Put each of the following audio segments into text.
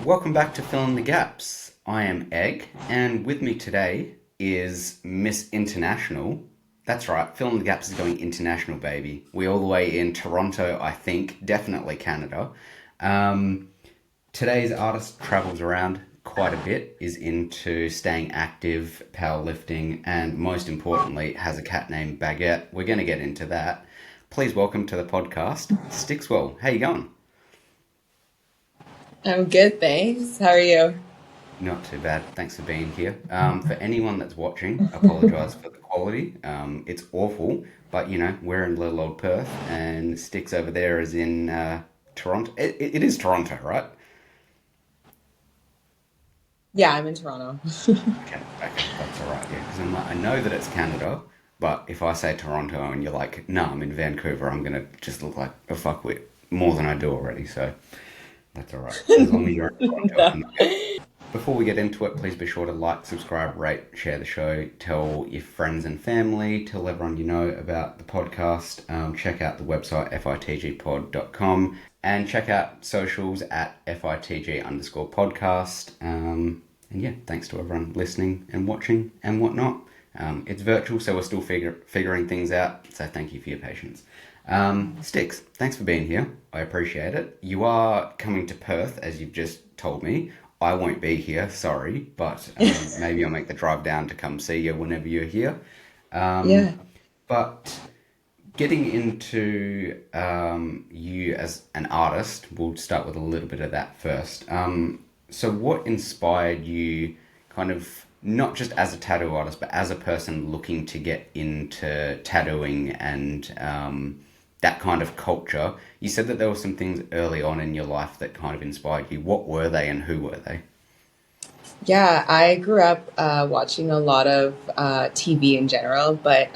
Welcome back to Fill in the Gaps. I am Egg, and with me today is Miss International. That's right, Fill in the Gaps is going international, baby. We all the way in Toronto, I think, definitely Canada. Um, Today's artist travels around quite a bit, is into staying active, powerlifting, and most importantly, has a cat named Baguette. We're going to get into that. Please welcome to the podcast, Stixwell. How you going? I'm good, thanks. How are you? Not too bad. Thanks for being here. For anyone that's watching, apologise for the quality. It's awful, but we're in little old Perth, and Sticks over there is in Toronto. It is Toronto, right? Yeah, I'm in Toronto. Okay, okay, that's all right. Yeah, because I know that it's Canada, but if I say Toronto and you're like, no, I'm in Vancouver, I'm gonna just look like a fuckwit more than I do already. So that's all right. As long as you're in Toronto, No. I'm good. Before we get into it, please be sure to like, subscribe, rate, share the show, tell your friends and family, tell everyone you know about the podcast. Check out the website fitgpod.com and check out socials at fitg underscore podcast. And yeah, thanks to everyone listening and watching and whatnot. It's virtual, so we're still figuring things out. So thank you for your patience. Sticks, thanks for being here. I appreciate it. You are coming to Perth, as you've just told me. I won't be here, sorry, but maybe I'll make the drive down to come see you whenever you're here. Yeah. But getting into you as an artist, we'll start with a little bit of that first. So, what inspired you, kind of, not just as a tattoo artist, but as a person looking to get into tattooing and that kind of culture? You said that there were some things early on in your life that kind of inspired you. What were they and who were they? Yeah, I grew up watching a lot of TV in general, but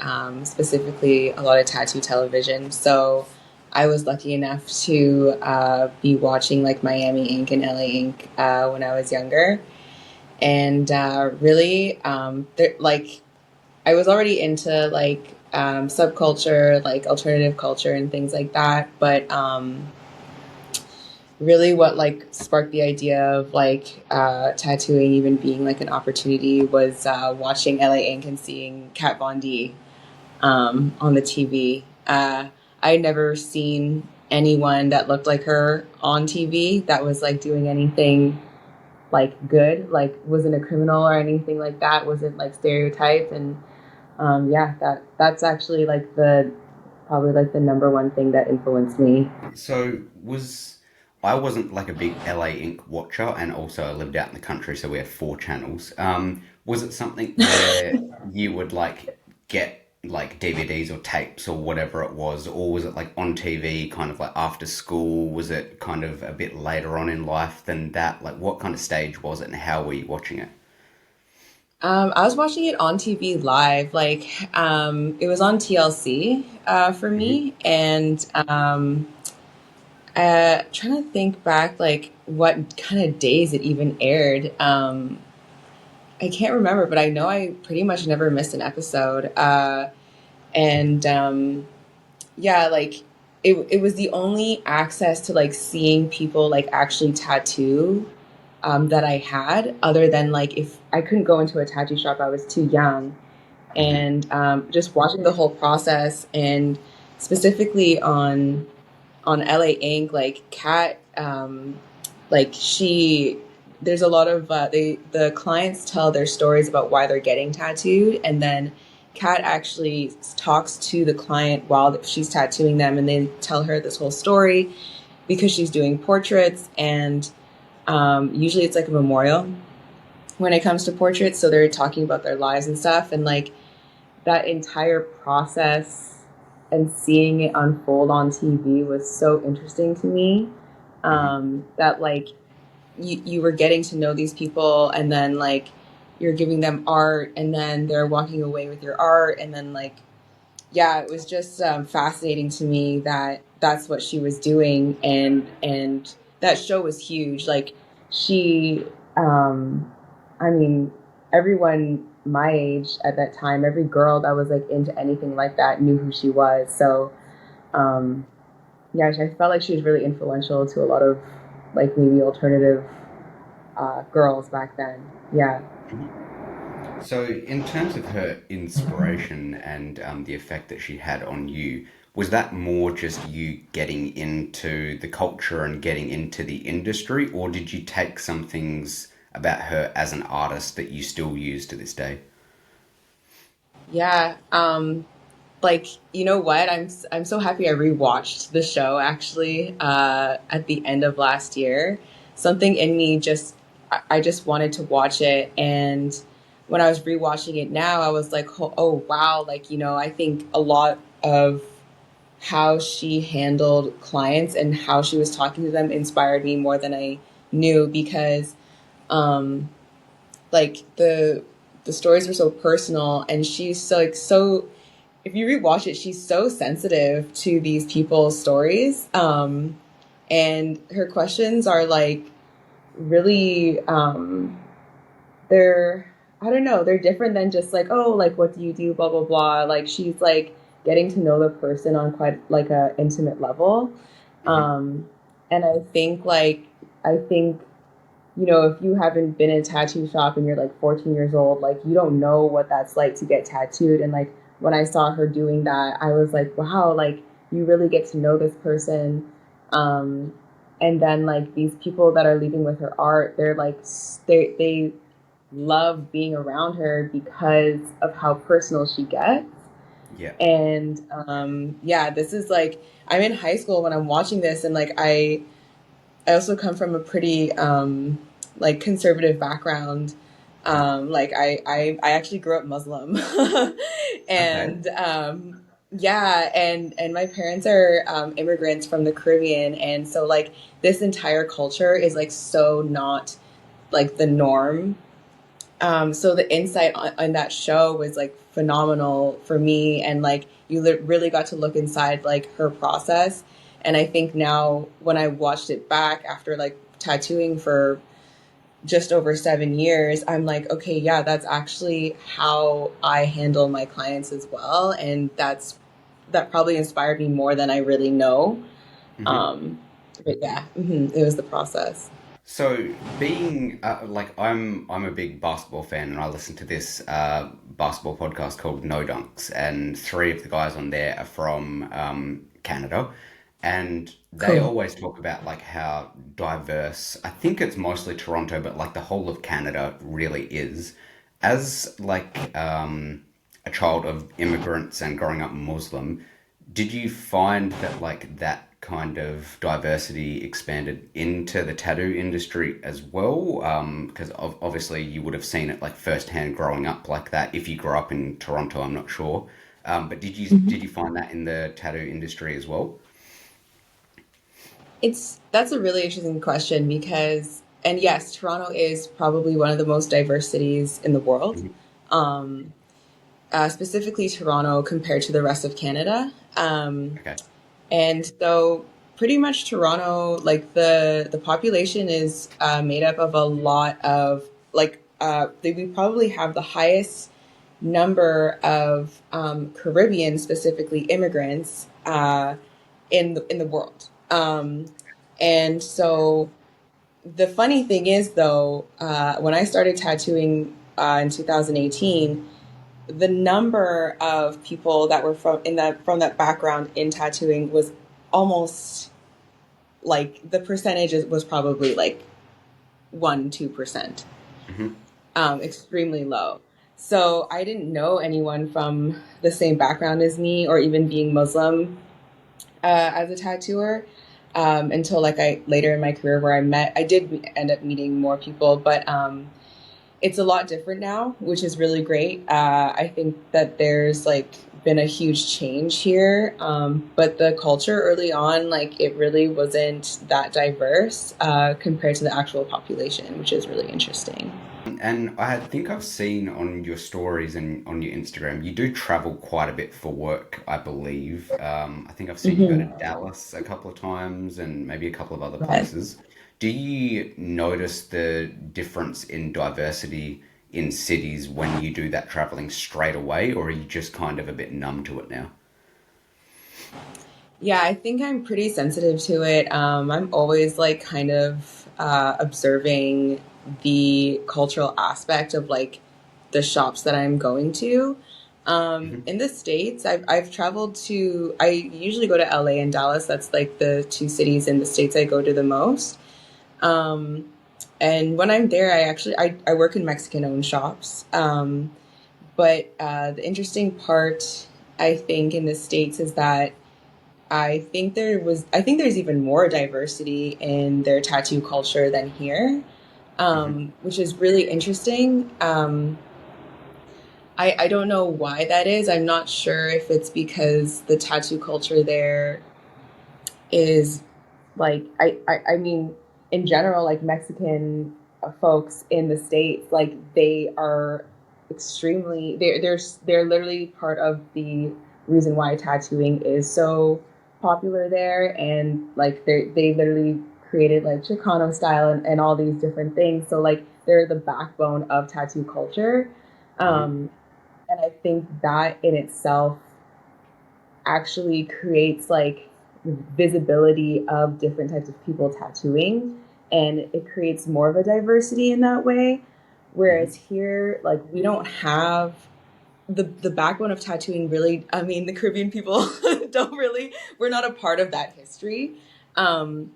specifically a lot of tattoo television. So I was lucky enough to be watching like Miami Ink and LA Ink when I was younger. And really, like I was already into like subculture, like alternative culture and things like that. But really what like sparked the idea of like tattooing even being like an opportunity was watching LA Ink and seeing Kat Von D on the TV. I had never seen anyone that looked like her on TV that was like doing anything like good, like wasn't a criminal or anything like that, wasn't like stereotyped. And yeah, that's actually like the probably like the number one thing that influenced me. So, I wasn't like a big LA Ink watcher, and also I lived out in the country, so we had four channels. Was it something where you would like get like DVDs or tapes or whatever it was, or was it like on TV, kind of like after school? Was it kind of a bit later on in life than that? Like, what kind of stage was it, and how were you watching it? I was watching it on TV live. Like, it was on TLC for Hmm. me, and trying to think back, like what kind of days it even aired. I can't remember, but I know I pretty much never missed an episode. And yeah, like it was the only access to like seeing people like actually tattoo that I had, other than like if I couldn't go into a tattoo shop, I was too young. Hmm. And just watching the whole process, and specifically on LA Ink, like Kat, like she, there's a lot of the clients tell their stories about why they're getting tattooed, and then Kat actually talks to the client while she's tattooing them, and they tell her this whole story because she's doing portraits, and usually it's like a memorial when it comes to portraits, so they're talking about their lives and stuff, and like that entire process and seeing it unfold on TV was so interesting to me. Hmm. That like you were getting to know these people, and then like you're giving them art, and then they're walking away with your art, and then like yeah, it was just fascinating to me that that's what she was doing, and that show was huge. Like she, um, I mean, everyone my age at that time, every girl that was like into anything like that knew who she was. So yeah, I felt like she was really influential to a lot of like maybe alternative girls back then. Yeah. Mhm. So, in terms of her inspiration and the effect that she had on you, was that more just you getting into the culture and getting into the industry, or did you take some things about her as an artist that you still use to this day? Yeah. Like, you know what? I'm so happy I rewatched the show actually at the end of last year. Something in me just I just wanted to watch it, and when I was rewatching it now, I was like, oh wow, like, I think a lot of how she handled clients and how she was talking to them inspired me more than I knew, because um like the stories were so personal, and she's so like so if you rewatch it, she's so sensitive to these people's stories. And her questions are like really, they're, I don't know, they're different than just like, oh, like, what do you do, blah, blah, blah. Like, she's like getting to know the person on quite like a intimate level. Hmm. And I think, if you haven't been in a tattoo shop and you're like 14 years old, like you don't know what that's like to get tattooed. And like when I saw her doing that, I was like, wow, like you really get to know this person. Um, and then like these people that are leaving with her art, they're like, they love being around her because of how personal she gets. Yeah. And yeah, this is like, I'm in high school when I'm watching this, and like I also come from a pretty like conservative background. Like I actually grew up Muslim, Okay. and yeah, and my parents are immigrants from the Caribbean, and so like this entire culture is like so not like the norm. So the insight on that show was like phenomenal for me, and like you really got to look inside like her process. And I think now when I watched it back after like tattooing for just over 7 years, I'm like, okay, yeah, that's actually how I handle my clients as well, and that probably inspired me more than I really know. Hmm. Um, but yeah, it was the process. So, being like I'm a big basketball fan, and I listen to this basketball podcast called No Dunks, and three of the guys on there are from Canada, and they Cool. always talk about like how diverse. I think it's mostly Toronto, but like the whole of Canada really is. As like a child of immigrants and growing up Muslim, did you find that like that kind of diversity expanded into the tattoo industry as well? Because obviously you would have seen it like firsthand growing up like that. If you grew up in Toronto, I'm not sure. But did you find that in the tattoo industry as well? That's a really interesting question, because, and yes, Toronto is probably one of the most diverse cities in the world. Mhm. Um, Specifically Toronto compared to the rest of Canada. Okay. And so pretty much Toronto, like the population is made up of a lot of like we probably have the highest number of Caribbean, specifically immigrants, in the world. And so the funny thing is, though, when I started tattooing in 2018, the number of people that were from that background in tattooing was almost like the percentage was probably like 1-2%, Hmm. extremely low. So I didn't know anyone from the same background as me, or even being Muslim as a tattooer, until like I later in my career, where I did end up meeting more people, but it's a lot different now, which is really great. I think that there's like been a huge change here, but the culture early on, like it really wasn't that diverse compared to the actual population, which is really interesting. And I think I've seen on your stories and on your Instagram, you do travel quite a bit for work, I believe. I think I've seen you go to Hmm. Dallas a couple of times and maybe a couple of other Right. places. Do you notice the difference in diversity in cities when you do that traveling straight away, or are you just kind of a bit numb to it now? Yeah, I think I'm pretty sensitive to it. I'm always like kind of observing. the cultural aspect of like the shops that I'm going to. Hmm. In the States, I've traveled to, I usually go to LA and Dallas. That's like the two cities in the States I go to the most. Um, and when I'm there, I work in Mexican owned shops. But the interesting part, I think, in the States is that I think there's even more diversity in their tattoo culture than here, Hmm. which is really interesting. I don't know why that is. I'm not sure if it's because the tattoo culture there is like I mean in general, like Mexican folks in the States, like they are extremely they're literally part of the reason why tattooing is so popular there, and like they literally created like Chicano style and all these different things, so like they're the backbone of tattoo culture. Hmm. um and I think that in itself actually creates like visibility of different types of people tattooing, and it creates more of a diversity in that way. Whereas Hmm. here, like we don't have the backbone of tattooing really. I mean, the Caribbean people don't really, we're not a part of that history. Um,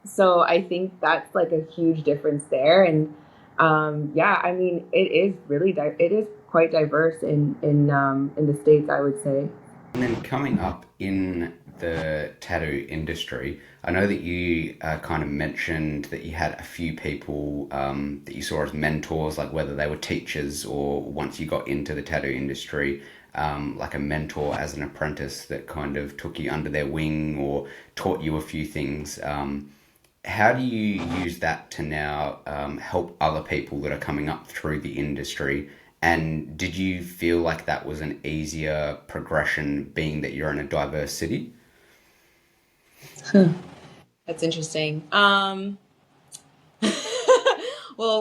so I think that's like a huge difference there. And yeah, I mean, it is quite diverse in the States, I would say. And then coming up in the tattoo industry, I know that you kind of mentioned that you had a few people that you saw as mentors, like whether they were teachers or once you got into the tattoo industry, like a mentor as an apprentice that kind of took you under their wing or taught you a few things. How do you use that to now help other people that are coming up through the industry? And did you feel like that was an easier progression being that you're in a diverse city? That's interesting. Well,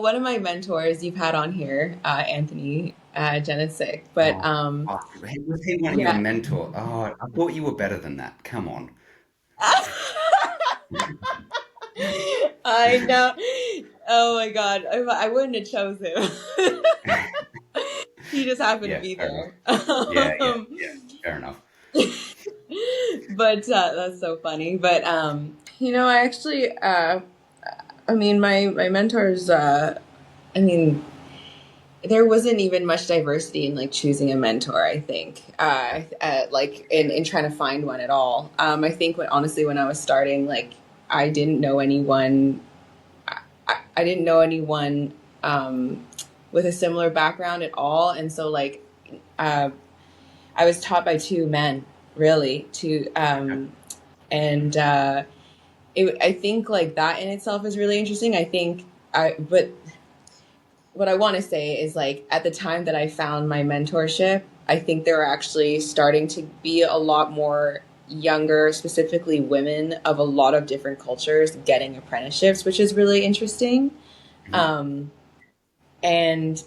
one of my mentors you've had on here, Anthony Genesick, but Oh, fuck. Was he one of your yeah. mentor? Oh, I thought you were better than that. Come on. I know. Oh my God. I wouldn't have chose him. He just happened to Yeah, be fair enough. there. Yeah, yeah, yeah. Fair enough. But that's so funny. But I actually I mean my mentors I mean there wasn't even much diversity in like choosing a mentor, I think, like in trying to find one at all. I think when I was starting, like I didn't know anyone. I didn't know anyone with a similar background at all, and so like uh, I was taught by two men, really, and I think like that in itself is really interesting. But what I want to say is like at the time that I found my mentorship, I think there were actually starting to be a lot more younger, specifically women of a lot of different cultures getting apprenticeships, which is really interesting. Hmm. Um, and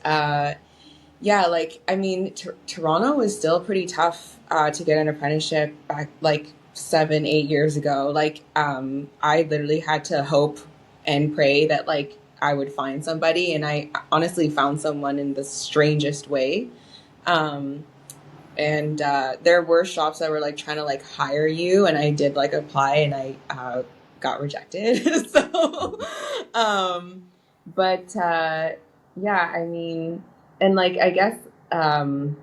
yeah, like I mean, Toronto was still pretty tough to get an apprenticeship back like 7, 8 years ago. Like I literally had to hope and pray that like I would find somebody, and I honestly found someone in the strangest way. Um, and there were shops that were like trying to like hire you, and I did like apply, and I got rejected. So, um, but yeah, I mean, and like I guess um,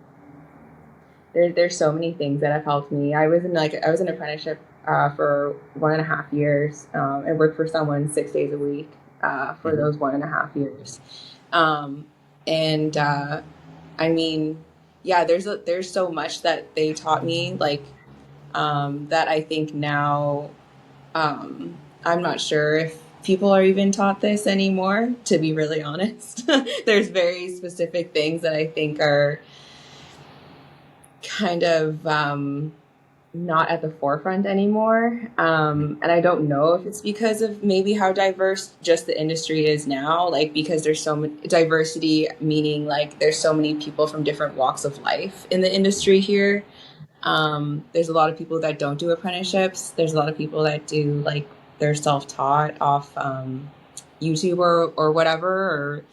there's so many things that have helped me. I was in apprenticeship for 1.5 years, and worked for someone 6 days a week for Hmm. those 1.5 years. Um, and I mean, yeah, there's so much that they taught me, like that I think now I'm not sure if people are even taught this anymore. To be really honest, there's very specific things that I think are kind of not at the forefront anymore. And I don't know if it's because of maybe how diverse just the industry is now, like because there's so much diversity, meaning like there's so many people from different walks of life in the industry here. There's a lot of people that don't do apprenticeships. There's a lot of people that do like they're self-taught off YouTube or whatever, or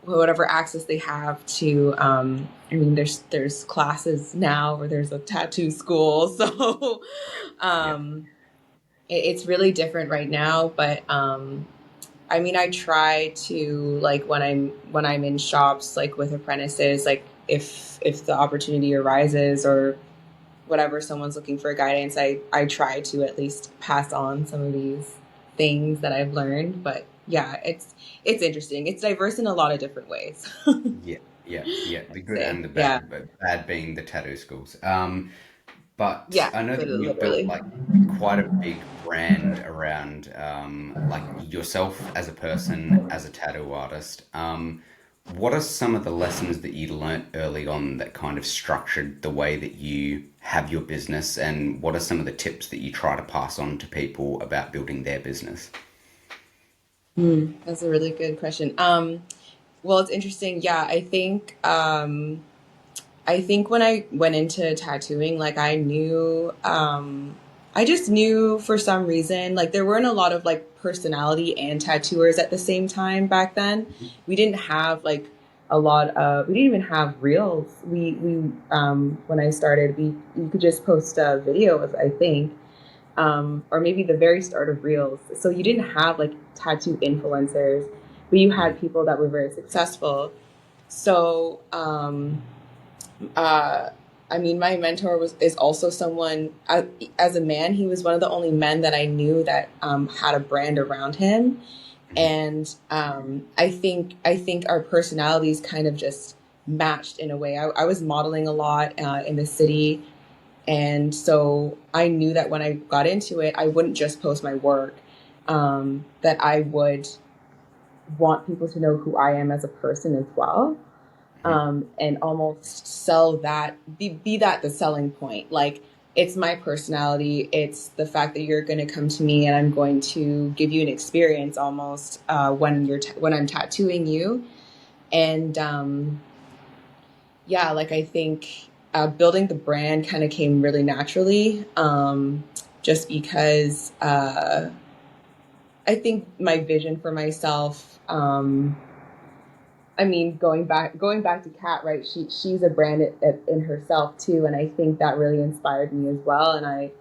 whatever access they have to. I mean, there's classes now where there's a tattoo school, so Yeah. it's really different right now. But I mean, I try to, like, when I'm in shops, like with apprentices, like if the opportunity arises or whatever, someone's looking for guidance, I try to at least pass on some of these things that I've learned. But yeah, it's interesting. It's diverse in a lot of different ways. Yeah, yeah. The I'd good say. and the Yeah. bad, but bad being the tattoo schools. But Yeah, I know that you've built literally. like quite a big brand around like yourself as a person, as a tattoo artist. What are some of the lessons that you learnt early on that kind of structured the way that you have your business, and what are some of the tips that you try to pass on to people about building their business? That's a really good question. Well, it's interesting. Yeah, I think when I went into tattooing, like I just knew for some reason, like there weren't a lot of like personality and tattooers at the same time back then. We didn't have like we didn't even have reels. When I started, you could just post videos, I think, or maybe the very start of reels. So you didn't have like tattoo influencers, but you Mhm. had people that were very successful. So, uh, I mean, my mentor is also someone, as a man, he was one of the only men that I knew that had a brand around him. Mhm. And I think our personalities kind of just matched in a way. I was modeling a lot in the city, and so I knew that when I got into it, I wouldn't just post my work. That I would want people to know who I am as a person as well, Mhm. and almost sell that, be that the selling point. Like, it's my personality. It's the fact that you're going to come to me and I'm going to give you an experience almost when I'm tattooing you. And yeah, like I think building the brand kind of came really naturally, just because I think my vision for myself. I mean, going back to Kat, right? She's a brand in herself too, and I think that really inspired me as well. And I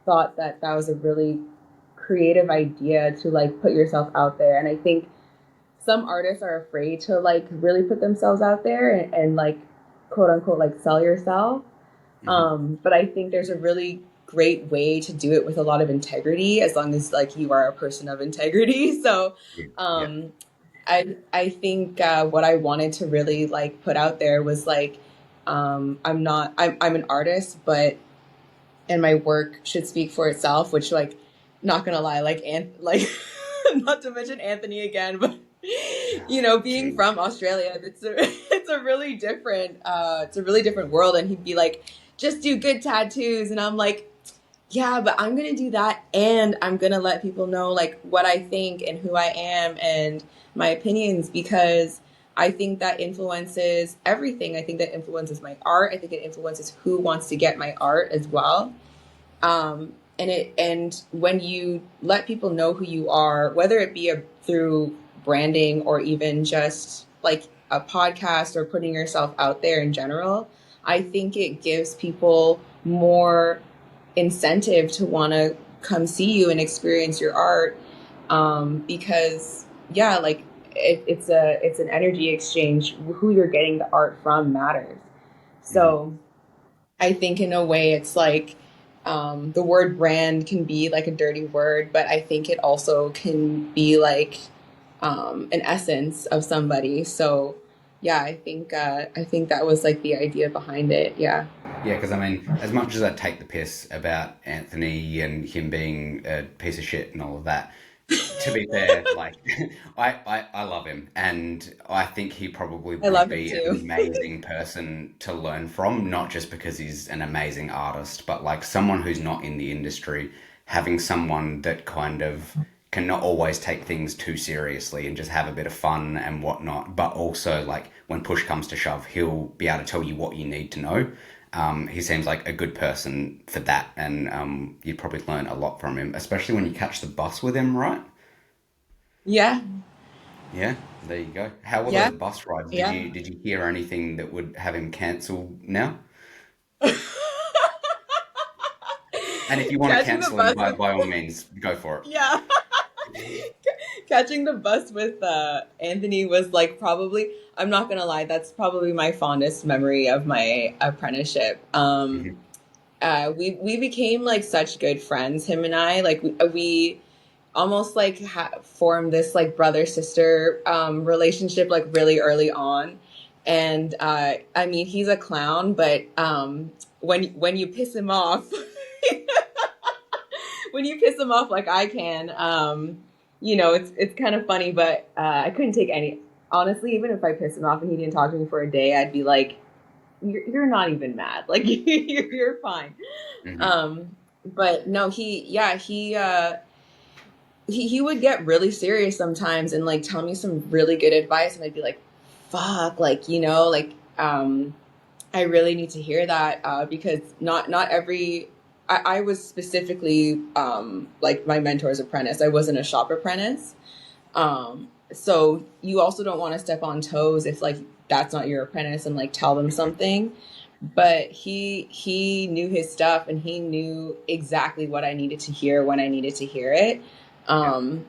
thought that that was a really creative idea to like put yourself out there. And I think some artists are afraid to like really put themselves out there and like quote unquote like sell yourself. Mhm. But I think there's a really great way to do it with a lot of integrity, as long as like you are a person of integrity. So Yeah, yeah. um, I think what I wanted to really like put out there was like, I'm an artist, but and my work should speak for itself. Which, like, not gonna lie, like not to mention Anthony again, but being Gee. from Australia, it's a really different world. And he'd be like, just do good tattoos, and I'm like, yeah, but I'm gonna do that, and I'm gonna let people know like what I think and who I am and my opinions, because I think that influences everything. I think that influences my art. I think it influences who wants to get my art as well. And when you let people know who you are, whether it be through branding or even just like a podcast or putting yourself out there in general, I think it gives people more incentive to want to come see you and experience your art, because yeah, like it's an energy exchange. Who you're getting the art from matters. Mhm. So I think in a way it's like, the word brand can be like a dirty word, but I think it also can be like an essence of somebody. So yeah, I think that was like the idea behind it. Yeah. Yeah, because I mean, as much as I take the piss about Anthony and him being a piece of shit and all of that, to be fair, like I love him, and I think he probably I would love him be an too. amazing person to learn from, not just because he's an amazing artist, but like someone who's not in the industry, having someone that kind of cannot always take things too seriously and just have a bit of fun and whatnot, but also like when push comes to shove, he'll be able to tell you what you need to know. He seems like a good person for that, and you'd probably learn a lot from him, especially when you catch the bus with him, right? Yeah. Yeah, there you go. How were Yeah, those bus rides? Did yeah. you hear anything that would have him cancel now? And if you want to Catching the cancel him, bus by with, by all means, go for it. yeah. Catching the bus with Anthony was like probably, I'm not gonna lie, that's probably my fondest memory of my apprenticeship. Hmm. We became like such good friends, him and I. Like we almost like formed this like brother sister relationship like really early on. And I mean, he's a clown, but when you piss him off, when you piss him off like I can, it's kind of funny. But I couldn't take any. Honestly, even if I pissed him off and he didn't talk to me for a day, I'd be like, "You're not even mad. Like you're fine." Hmm. But no, he would get really serious sometimes and like tell me some really good advice, and I'd be like, "Fuck!" Like I really need to hear that because not every. I was specifically like my mentor's apprentice. I wasn't a shop apprentice, so you also don't want to step on toes if like that's not your apprentice and like tell them something. But he knew his stuff and he knew exactly what I needed to hear when I needed to hear it. Yeah. Um,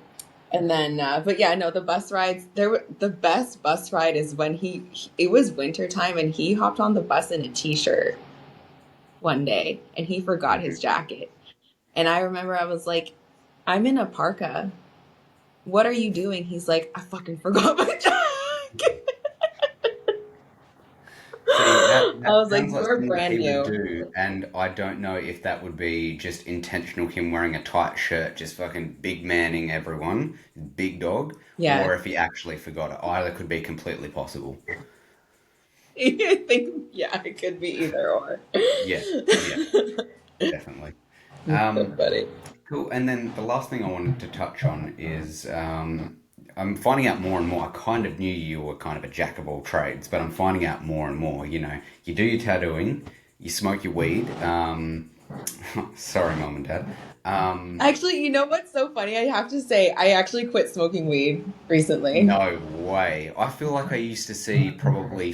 and then, but yeah, no, the bus rides. The best bus ride is when it was winter time and he hopped on the bus in a t-shirt one day and he forgot his Hmm. jacket. And I remember I was like, I'm in a parka. What are you doing? He's like, I fucking forgot my jacket. See, that I was like, sounds like you're something that brand he would new. do, and I don't know if that would be just intentional, him wearing a tight shirt, just fucking big manning everyone, big dog, Yeah. or if he actually forgot it. Either could be completely possible. I think, yeah, it could be either or. Yeah, yeah, definitely. It's so funny. Cool. And then the last thing I wanted to touch on is I'm finding out more and more. I kind of knew you were kind of a jack of all trades, but I'm finding out more and more. You do your tattooing, you smoke your weed. Sorry, mom and dad. Um, Actually, you know what's so funny? I have to say, I actually quit smoking weed recently. no way. I feel like I used to see probably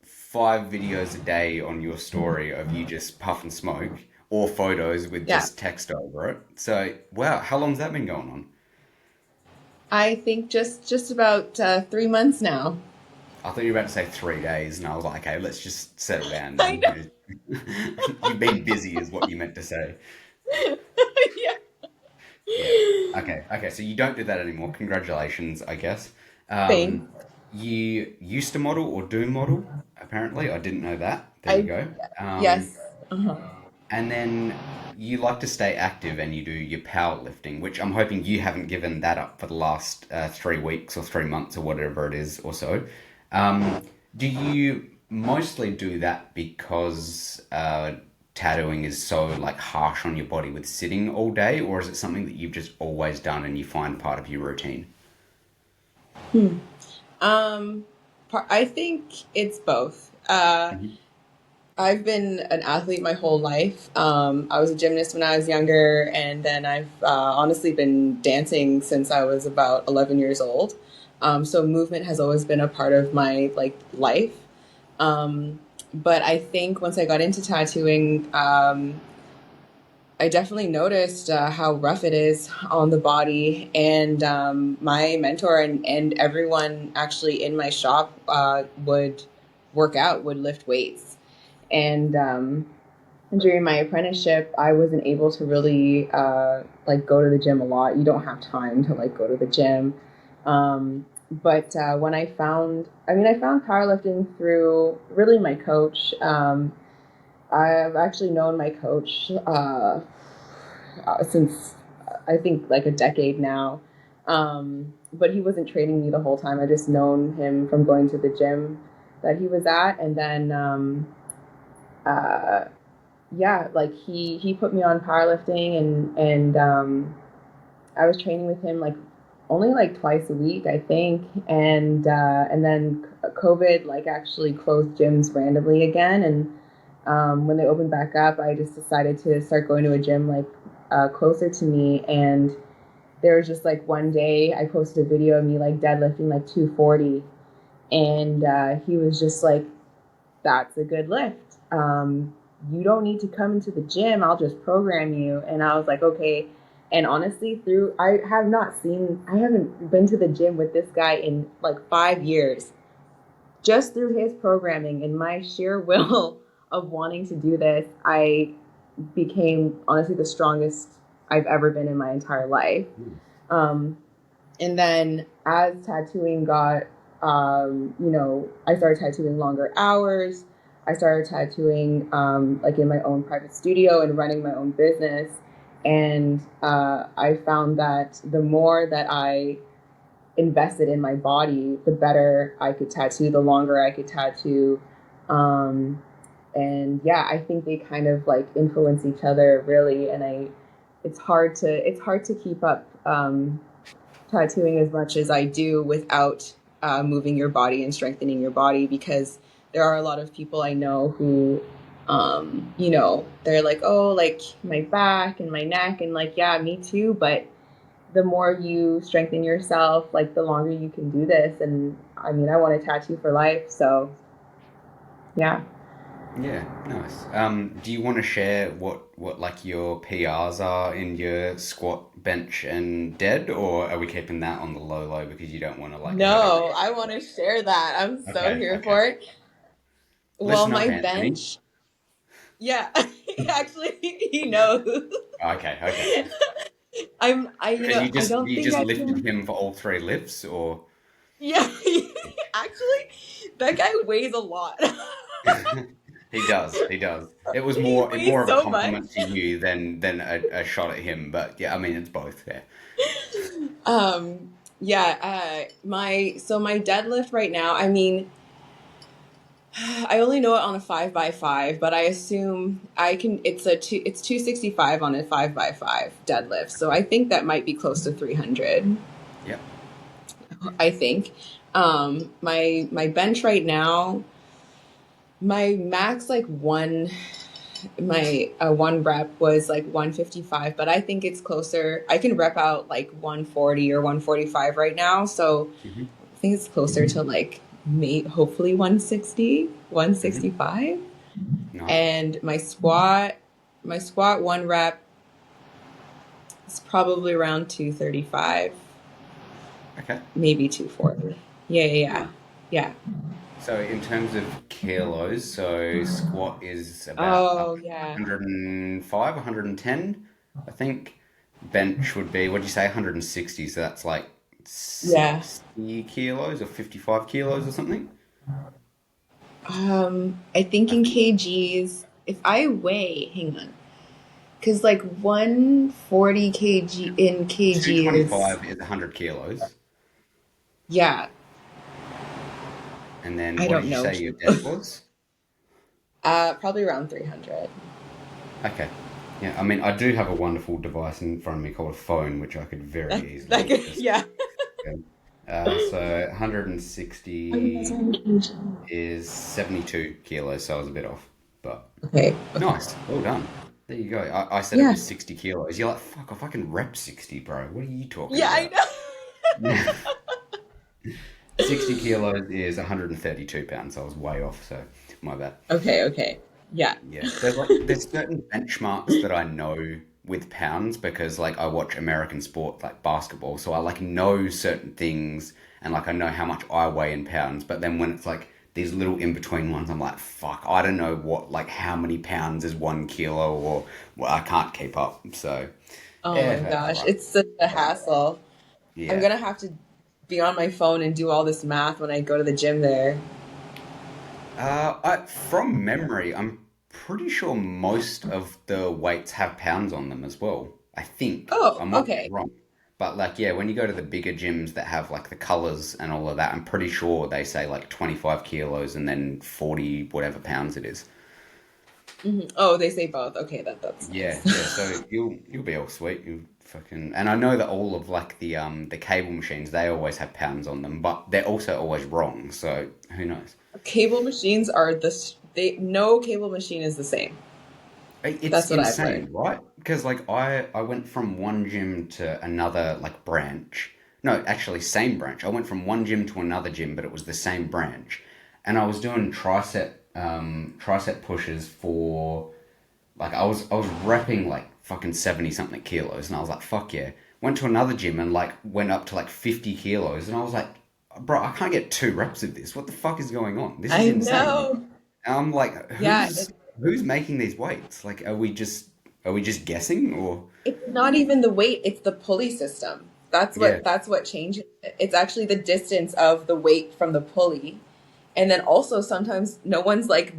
five videos a day on your story of you just puff and smoke, or photos with Yeah. just text over it. So, wow, how long's that been going on? I think just about 3 months now. I thought you were about to say 3 days, and I was like, okay, let's just settle down I then. know. You've been busy, is what you meant to say. Yeah. Yeah. Okay. Okay. So you don't do that anymore. Congratulations, I guess. Thanks. You used to model or do model, apparently. I didn't know that. There you I go. Yes. Uh-huh. And then you like to stay active and you do your powerlifting, which I'm hoping you haven't given that up for the last 3 weeks or 3 months or whatever it is or so. Um, do you mostly do that because tattooing is so like harsh on your body with sitting all day, or is it something that you've just always done and you find part of your routine? Hmm. Um, I think it's both. Hmm. I've been an athlete my whole life. I was a gymnast when I was younger, and then I've honestly been dancing since I was about 11 years old. So movement has always been a part of my like life. Um, but I think once I got into tattooing, I definitely noticed how rough it is on the body. And my mentor and everyone actually in my shop would work out, would lift weights. And during my apprenticeship, I wasn't able to really like go to the gym a lot. You don't have time to like go to the gym. But when I found powerlifting through really my coach. I've actually known my coach since I think like a decade now. But he wasn't training me the whole time. I just known him from going to the gym that he was at, and then uh, yeah, like he put me on powerlifting, and I was training with him like only like twice a week, I think, and then COVID like actually closed gyms randomly again, and when they opened back up, I just decided to start going to a gym like closer to me, and there was just like one day I posted a video of me like deadlifting like 240, and he was just like, "That's a good lift. You don't need to come into the gym. I'll just program you." And I was like, "Okay." And honestly, I haven't been to the gym with this guy in like 5 years. Just through his programming and my sheer will of wanting to do this, I became honestly the strongest I've ever been in my entire life. Um, and then as tattooing got, I started tattooing longer hours. I started tattooing like in my own private studio and running my own business. And I found that the more that I invested in my body, the better I could tattoo, the longer I could tattoo. And yeah, I think they kind of like influence each other really. And it's hard to keep up tattooing as much as I do without moving your body and strengthening your body, because there are a lot of people I know who, they're like, oh, like my back and my neck, and like, yeah, me too. But the more you strengthen yourself, like the longer you can do this. And I mean, I want to tattoo for life. So yeah. Yeah, nice. Do you want to share what like your PRs are in your squat, bench, and dead, or are we keeping that on the low because you don't want to like hurt No, everyone? I want to share that. I'm so Okay, here okay. for it. Well, Listen up, my Anthony. bench, yeah, actually, he knows. Okay, okay. And I don't you think just I lifted can. him for all three lifts, or Yeah, actually, that guy weighs a lot. he does, he does. He It weighs more of a so much. compliment to you than a shot at him. But yeah, I mean it's both. Yeah. Yeah, my deadlift right now, I mean, I only know it on a 5x5, but I assume I can. It's 265 on a 5x5 deadlift, so I think that might be close to 300. Yep. I think. My bench right now, my max like one rep was like 155, but I think it's closer. I can rep out like 140 or 145 right now, so Hmm. I think it's closer to like hopefully 160, Hmm. 165. Nice. And my squat one rep is probably around 235, Okay. maybe 240. Yeah, yeah, yeah. Nice. Yeah. So in terms of kilos, so squat is about Oh, yeah. 105, 110, I think. Bench would be, what'd you say, 160, so that's like Yeah. 60 kilos or 55 kilos or something, I think I in think. kgs, if I weigh, hang on, because like 140 kg in kgs, 225 is 100 kilos. yeah, And then I what did don't you know. say your dead was? Probably around 300. Okay. Yeah, I mean, I do have a wonderful device in front of me called a phone, which I could That, very that easily could, just. yeah. So 160 is 72 kilos, so I was a bit off. But Okay. Okay. nice, well done. There you go. I said it Yeah. was 60 kilos. You're like, fuck, if I can rep 60, bro, what are you talking Yeah, I about? know. 60 kilos is 132 pounds, so I was way off, so my bad. Okay. Okay. Yeah. Yeah, there's certain benchmarks that I know with pounds because like I watch American sport like basketball, so I like know certain things and like I know how much I weigh in pounds. But then when it's like these little in between ones, I'm like, fuck, I don't know what like how many pounds is 1 kilo or well, I can't keep up. So Oh yeah, my that's gosh, right. it's such a hassle. I'm Yeah. gonna have to be on my phone and do all this math when I go to the gym there. From memory, I'm pretty sure most of the weights have pounds on them as well. I think. Oh, I might be okay. wrong. But like, yeah, when you go to the bigger gyms that have like the colors and all of that, I'm pretty sure they say like 25 kilos and then 40 whatever pounds it is. Oh, they say both. Okay, that's Yeah, yeah. nice. So you'll be all sweet. You fucking and I know that all of like the cable machines they always have pounds on them, but they're also always wrong. So who knows? Cable machines are they no cable machine is the same. It's That's what I've insane, learned. right? because like I went from one gym to another like branch. No, actually same branch. I went from one gym to another gym, but it was the same branch. And I was doing tricep pushes for like I was repping like fucking 70 something kilos and I was like fuck yeah. Went to another gym and like went up to like 50 kilos and I was like bro, I can't get 2 reps of this. What the fuck is going on? This is I insane. know. And I'm like, Yeah, who's making these weights? Like, are we just guessing or it's not even the weight, it's the pulley system. yeah? That's what changes it. It's actually the distance of the weight from the pulley. And then also sometimes no one's like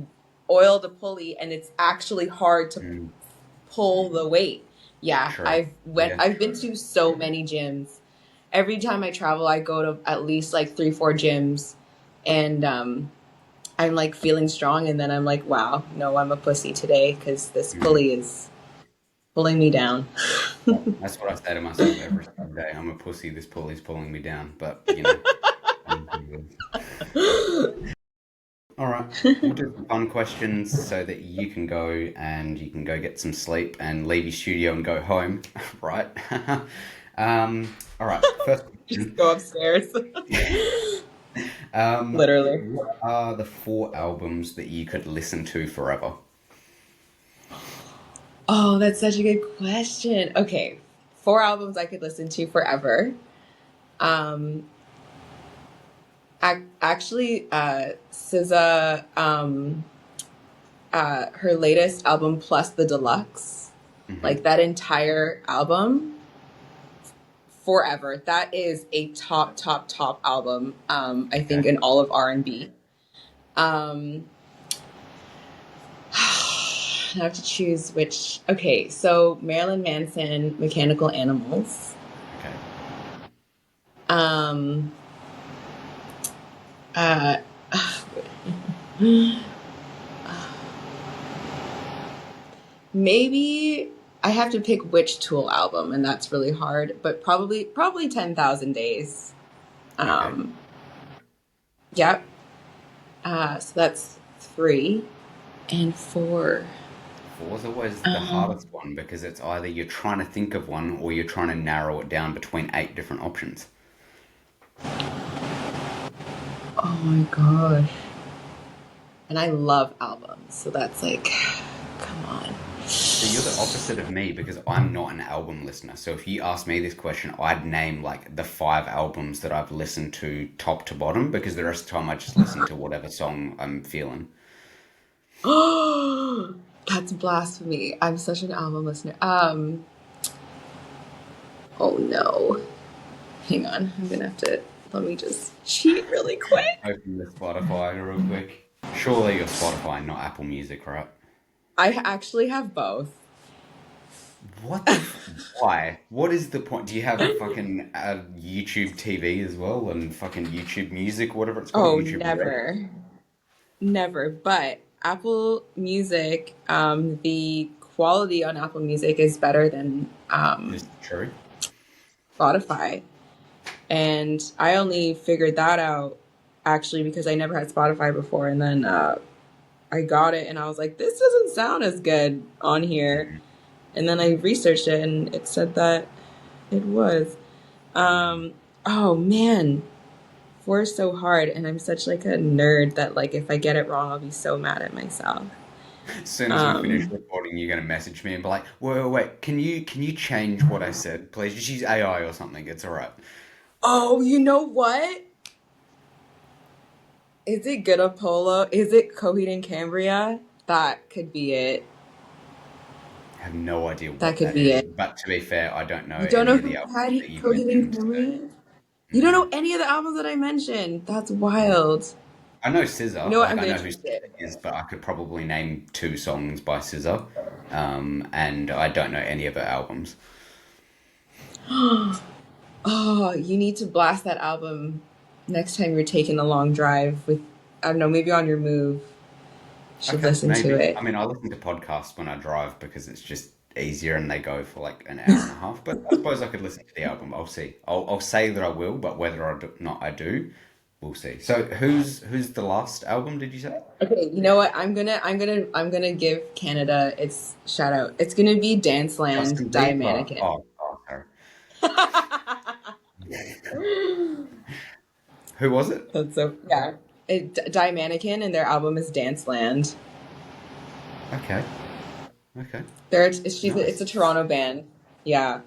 oiled a pulley and it's actually hard to Mm, pull the weight. Yeah, true. Yeah. I've been to so many gyms. Every time I travel, I go to at least like 3, 4 gyms, and I'm like feeling strong, and then I'm like, wow, no, I'm a pussy today because this Mm. pulley is pulling me down. That's what I say to myself every single day. I'm a pussy. This pulley's pulling me down. But you know. All right. We'll do some fun questions so that you can go and you can go get some sleep and leave your studio and go home. Right. All right. First Just question. go upstairs. Literally. What are the 4 albums that you could listen to forever? Oh, that's such a good question. Okay, 4 albums I could listen to forever. Um, actually, SZA, her latest album plus the deluxe, like Hmm. that entire album, forever. That is a top, top, top album. I think Okay. in all of R&B. Um, I have to choose which. Okay, so Marilyn Manson, Mechanical Animals. Okay. Um, uh, maybe I have to pick which Tool album, and that's really hard. But probably 10,000 Days. Okay. Um, yep. So that's 3 and 4. Four's always the Um, hardest one because it's either you're trying to think of one or you're trying to narrow it down between 8 different options. oh my gosh. And I love albums, so that's like, come on. So you're the opposite of me because I'm not an album listener. So if you ask me this question, I'd name like the 5 albums that I've listened to top to bottom because the rest of the time I just listen to whatever song I'm feeling. Oh, that's blasphemy. I'm such an album listener. Oh no. Hang on. I'm gonna have to let me just cheat really quick. Open the Spotify real quick. Surely you're Spotify, not Apple Music, right? I actually have both. Why? What is the point? Do you have fucking YouTube TV as well and fucking YouTube Music, whatever it's called, Oh, YouTube Red? never. Never. But Apple Music, the quality on Apple Music is better than This is true. Spotify. And I only figured that out actually because I never had Spotify before. And then I got it and I was like, this doesn't sound as good on here. Mhm. And then I researched it and it said that it was. Um, oh man, 4 is so hard. And I'm such like a nerd that like if I get it wrong, I'll be so mad at myself. As soon as we finish Um, recording, you're gonna message me and be like, "Wait, wait, wait! Can you change what I said, please? Just use AI or something. It's all right." oh, you know what? Is it Good Apollo? Is it Coheed and Cambria? That could be it. I have no idea That what could that be is, it. but to be fair, I don't know You don't any know of the who albums had that you've Coheed and mentioned. So Cambria? You don't no, know any of the albums that I mentioned. That's no. wild. I know You SZA, know what? like I'm I gonna know who change SZA it. is, but I could probably name 2 songs by SZA, and I don't know any of her albums. Oh, you need to blast that album next time you're taking a long drive with, I don't know, maybe on your move. You should Okay, listen to maybe. it. I mean, I listen to podcasts when I drive because it's just easier and they go for like an hour and a half. But I suppose I could listen to the album. I'll see. I'll say that I will, but whether or not I do, we'll see. So who's the last album? Did you say? Okay, you know what? I'm gonna give Canada its shout out. It's gonna be Danceland Justin Die Bieber. Mannequin. Oh, sorry. Who was it? That's so yeah. Die Mannequin and their album is Danceland. Okay. Okay. It's Nice. a Toronto band. Yeah.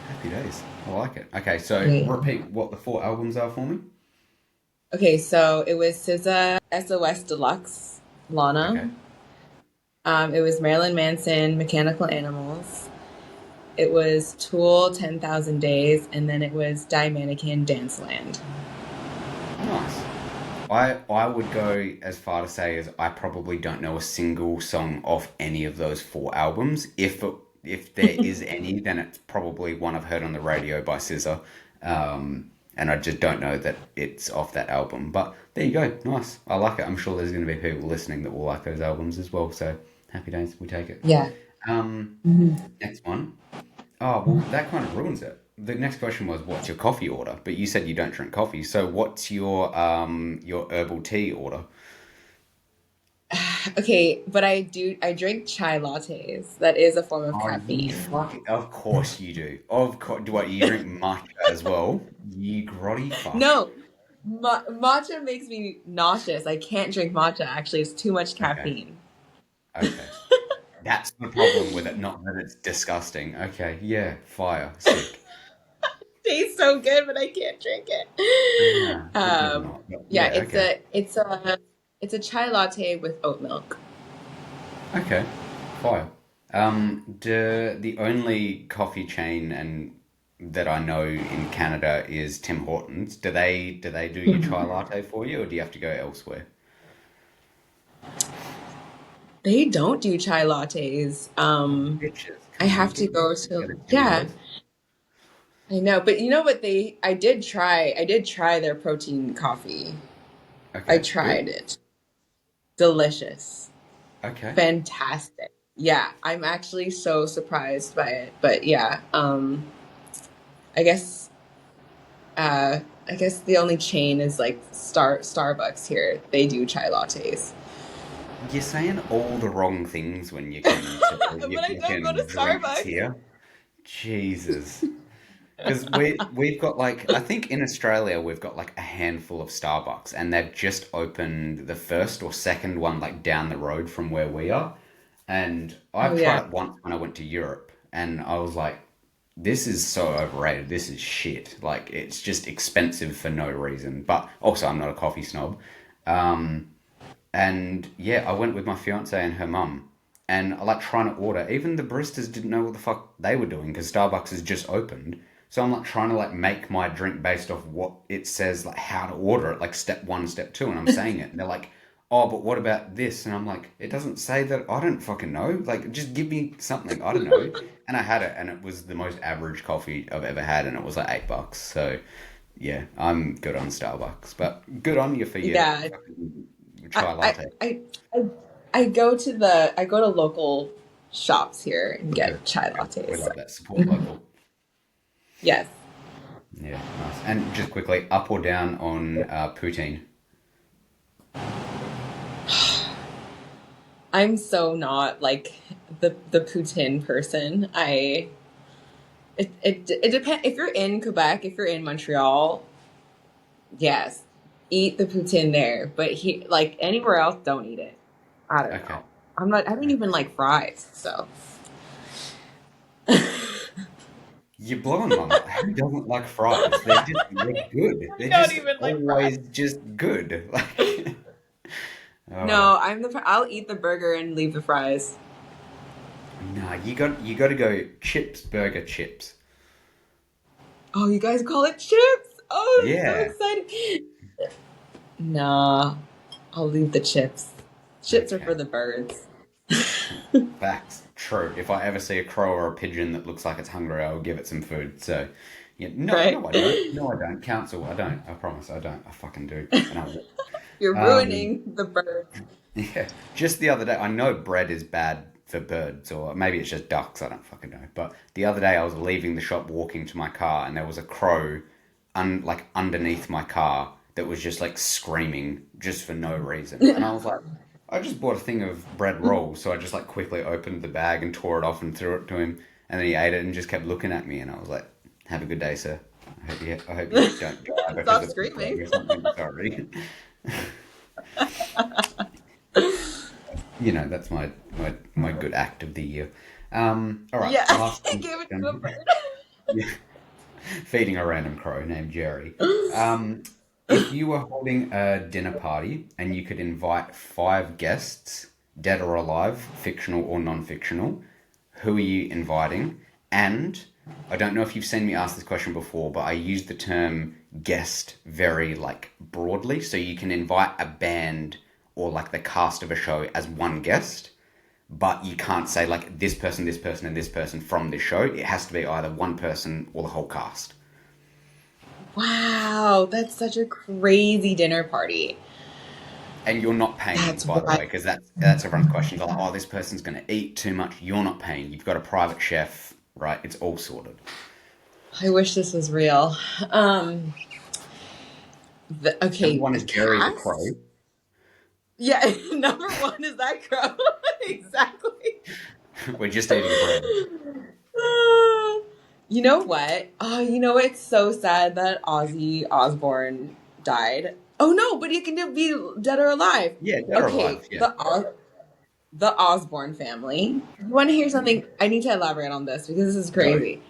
Happy days. I like it. Okay, so Yeah. repeat what the four albums are for me. Okay, so it was SZA, SOS Deluxe, Lana. Okay. It was Marilyn Manson, Mechanical Animals. It was Tool, 10,000 Days, and then it was Die Mannequin, Danceland. Nice. I would go as far to say as I probably don't know a single song off any of those four albums. If there is any, then it's probably one I've heard on the radio by SZA, and I just don't know that it's off that album. But there you go, nice. I like it. I'm sure there's going to be people listening that will like those albums as well. So happy days, we take it. Yeah. Um, Mhm. Next one. Oh, well, that kind of ruins it. The next question was, what's your coffee order? But you said you don't drink coffee, so what's your herbal tea order? Okay, but I drink chai lattes. That is a form of Oh, you caffeine. fucking, of course you do. Of course, do what, you drink matcha as well? You grotty fuck. No, matcha makes me nauseous. I can't drink matcha, actually. It's too much Okay, caffeine. okay. That's the problem with it, not that it's disgusting. Okay, yeah, fire, sick. Tastes so good, but I can't drink it. Nah, it does not. But Yeah, yeah, okay. it's a chai latte with oat milk. Okay, fire. The only coffee chain and that I know in Canada is Tim Hortons. Do they do your chai latte for you, or do you have to go elsewhere? They don't do chai lattes. Bitches, I come on, have to go get to, a Tim yeah, Hortons. I know, but you know what I did try their protein coffee. I Okay, tried good. it. Delicious. Okay. Fantastic. Yeah, I'm actually so surprised by it. But yeah, I guess I guess the only chain is like Starbucks here. They do chai lattes. You're saying all the wrong things when you come to But your I don't go to fucking drinks Starbucks. here. Jesus. Because we've got like I think in Australia we've got like a handful of Starbucks and they've just opened the first or second one like down the road from where we are. And Oh I've yeah. tried it once when I went to Europe and I was like, this is so overrated. This is shit. Like it's just expensive for no reason. But also I'm not a coffee snob. Um, and yeah, I went with my fiance and her mum, and I like trying to order. Even the baristas didn't know what the fuck they were doing because Starbucks has just opened. So I'm like trying to like make my drink based off what it says, like how to order it, like step one, step two, and I'm saying it, and they're like, "Oh, but what about this?" And I'm like, "It doesn't say that. I don't fucking know. Like, just give me something. I don't know." And I had it, and it was the most average coffee I've ever had, and it was like $8. So yeah, I'm good on Starbucks, but good on you for your Yeah. fucking I chai I latte. I I, I go to local shops here and get Good, chai good. We lattes. So. love that. Support local. Yes. Yeah, nice. And just quickly, up or down on poutine? I'm so not like the poutine person. It depends if you're in Quebec, if you're in Montreal, yes, eat the poutine there. But he like anywhere else, don't eat it. I don't Okay. know. I'm not. I don't even Okay. like fries. So You're blowing my mind. Who doesn't like fries? They're good. I They're don't just even like fries. always just good. Like, oh No, I'll eat the burger and leave the fries. no, you got to go chips, burger, chips. Oh, you guys call it chips? Oh, I'm so Yeah. excited. Nah, I'll leave the chips. Chips are for Okay. the birds. Facts. True. If I ever see a crow or a pigeon that looks like it's hungry, I'll give it some food. So, yeah, no, Right? no, I don't. No, I don't. Council, I don't. I promise, I don't. I fucking do, and I will. You're Um, ruining the birds. yeah. Just the other day, I know bread is bad for birds, or maybe it's just ducks. I don't fucking know. But the other day, I was leaving the shop, walking to my car, and there was a crow. like underneath my car that was just like screaming just for no reason. And I was like, I just bought a thing of bread rolls, so I just like quickly opened the bag and tore it off and threw it to him, and then he ate it and just kept looking at me, and I was like, "Have a good day, sir. I hope you don't die because Stop of the bread screaming. or something. Sorry." That's my good act of the year. All right, Yeah, last I gave it to a question. bird. Yeah, feeding a random crow named Jerry. Um, if you were holding a dinner party and you could invite five guests, dead or alive, fictional or non-fictional, who are you inviting? And I don't know if you've seen me ask this question before, but I use the term guest very like broadly. So you can invite a band or like the cast of a show as one guest, but you can't say like this person, and this person from this show. It has to be either one person or the whole cast. Wow, that's such a crazy dinner party. And you're not paying, That's by the wild. way, because that's everyone's question. They're like, oh, this person's going to eat too much. You're not paying. You've got a private chef, right? It's all sorted. I wish this was real. Number Okay, one the is Jerry the cast. Crow. Yeah, number one is that crow. Exactly. We're just eating bread. Uh, you know what? Oh, it's so sad that Ozzy Osbourne died. Oh no, but he can be dead or alive. Yeah, dead or Okay, alive. Yeah. the Osbourne family. You want to hear something? I need to elaborate on this because this is Go. crazy.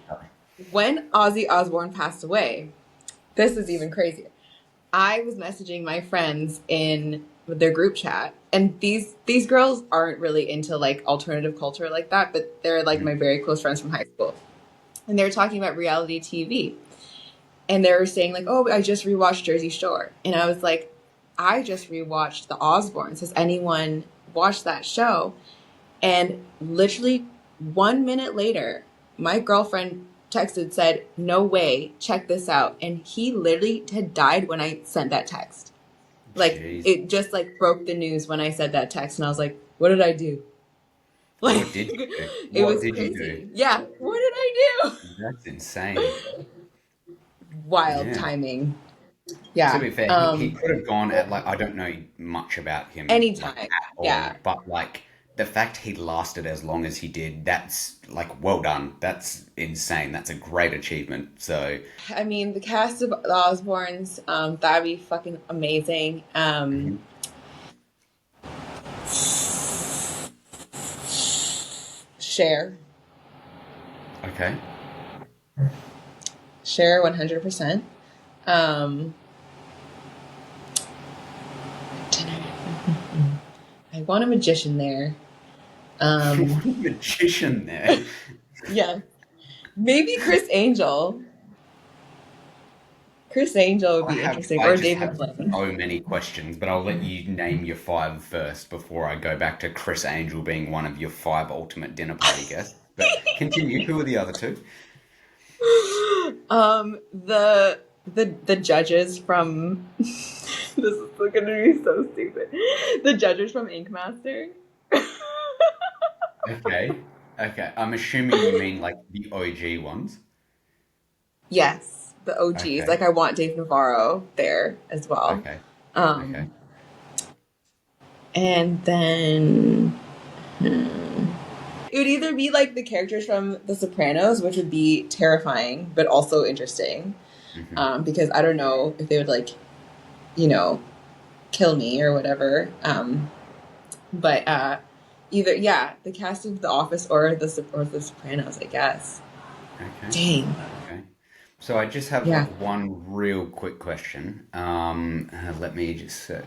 When Ozzy Osbourne passed away, this is even crazier. I was messaging my friends in their group chat, and these girls aren't really into like alternative culture like that, but they're like Mhm. my very close friends from high school, and they were talking about reality TV, and they were saying like, "Oh, I just rewatched Jersey Shore," and I was like, "I just rewatched The Osbournes. Has anyone watched that show?" And literally 1 minute later, my girlfriend texted, said, "No way, check this out." And he literally had died when I sent that text. Like, Jeez. it just like broke the news when I said that text. And I was like, what did I do? Like, What did you do? it What was did you do? crazy. Yeah. What did I do? That's insane. Wild Yeah. timing. To Yeah. be fair, he could have gone at like I don't know much about him like Anytime. at all, Yeah. but like the fact he lasted as long as he did, that's like well done. That's insane. That's a great achievement. So I mean, the cast of the Osbournes, that'd be fucking amazing. mhm. Share. Okay. Share 100%. Um, I want a magician there. Magician there. Yeah. Maybe Criss Angel. Criss Angel would be interesting. I Or just David have Blaine. so many questions, but I'll let you name your five first before I go back to Criss Angel being one of your five ultimate dinner party guests. But continue. Who are the other two? The judges from this is gonna be so stupid. The judges from Ink Master. Okay. Okay. I'm assuming you mean like the OG ones. Yes, the OGs. Okay. Like I want Dave Navarro there as well. Okay. Okay. Um, and then it would either be like the characters from The Sopranos, which would be terrifying but also interesting. Hmm. Because I don't know if they would like, you know, kill me or whatever. But either the cast of The Office or the Sopranos, I guess. Okay. Dang. Okay. So I just have Yeah. like one real quick question. Let me just search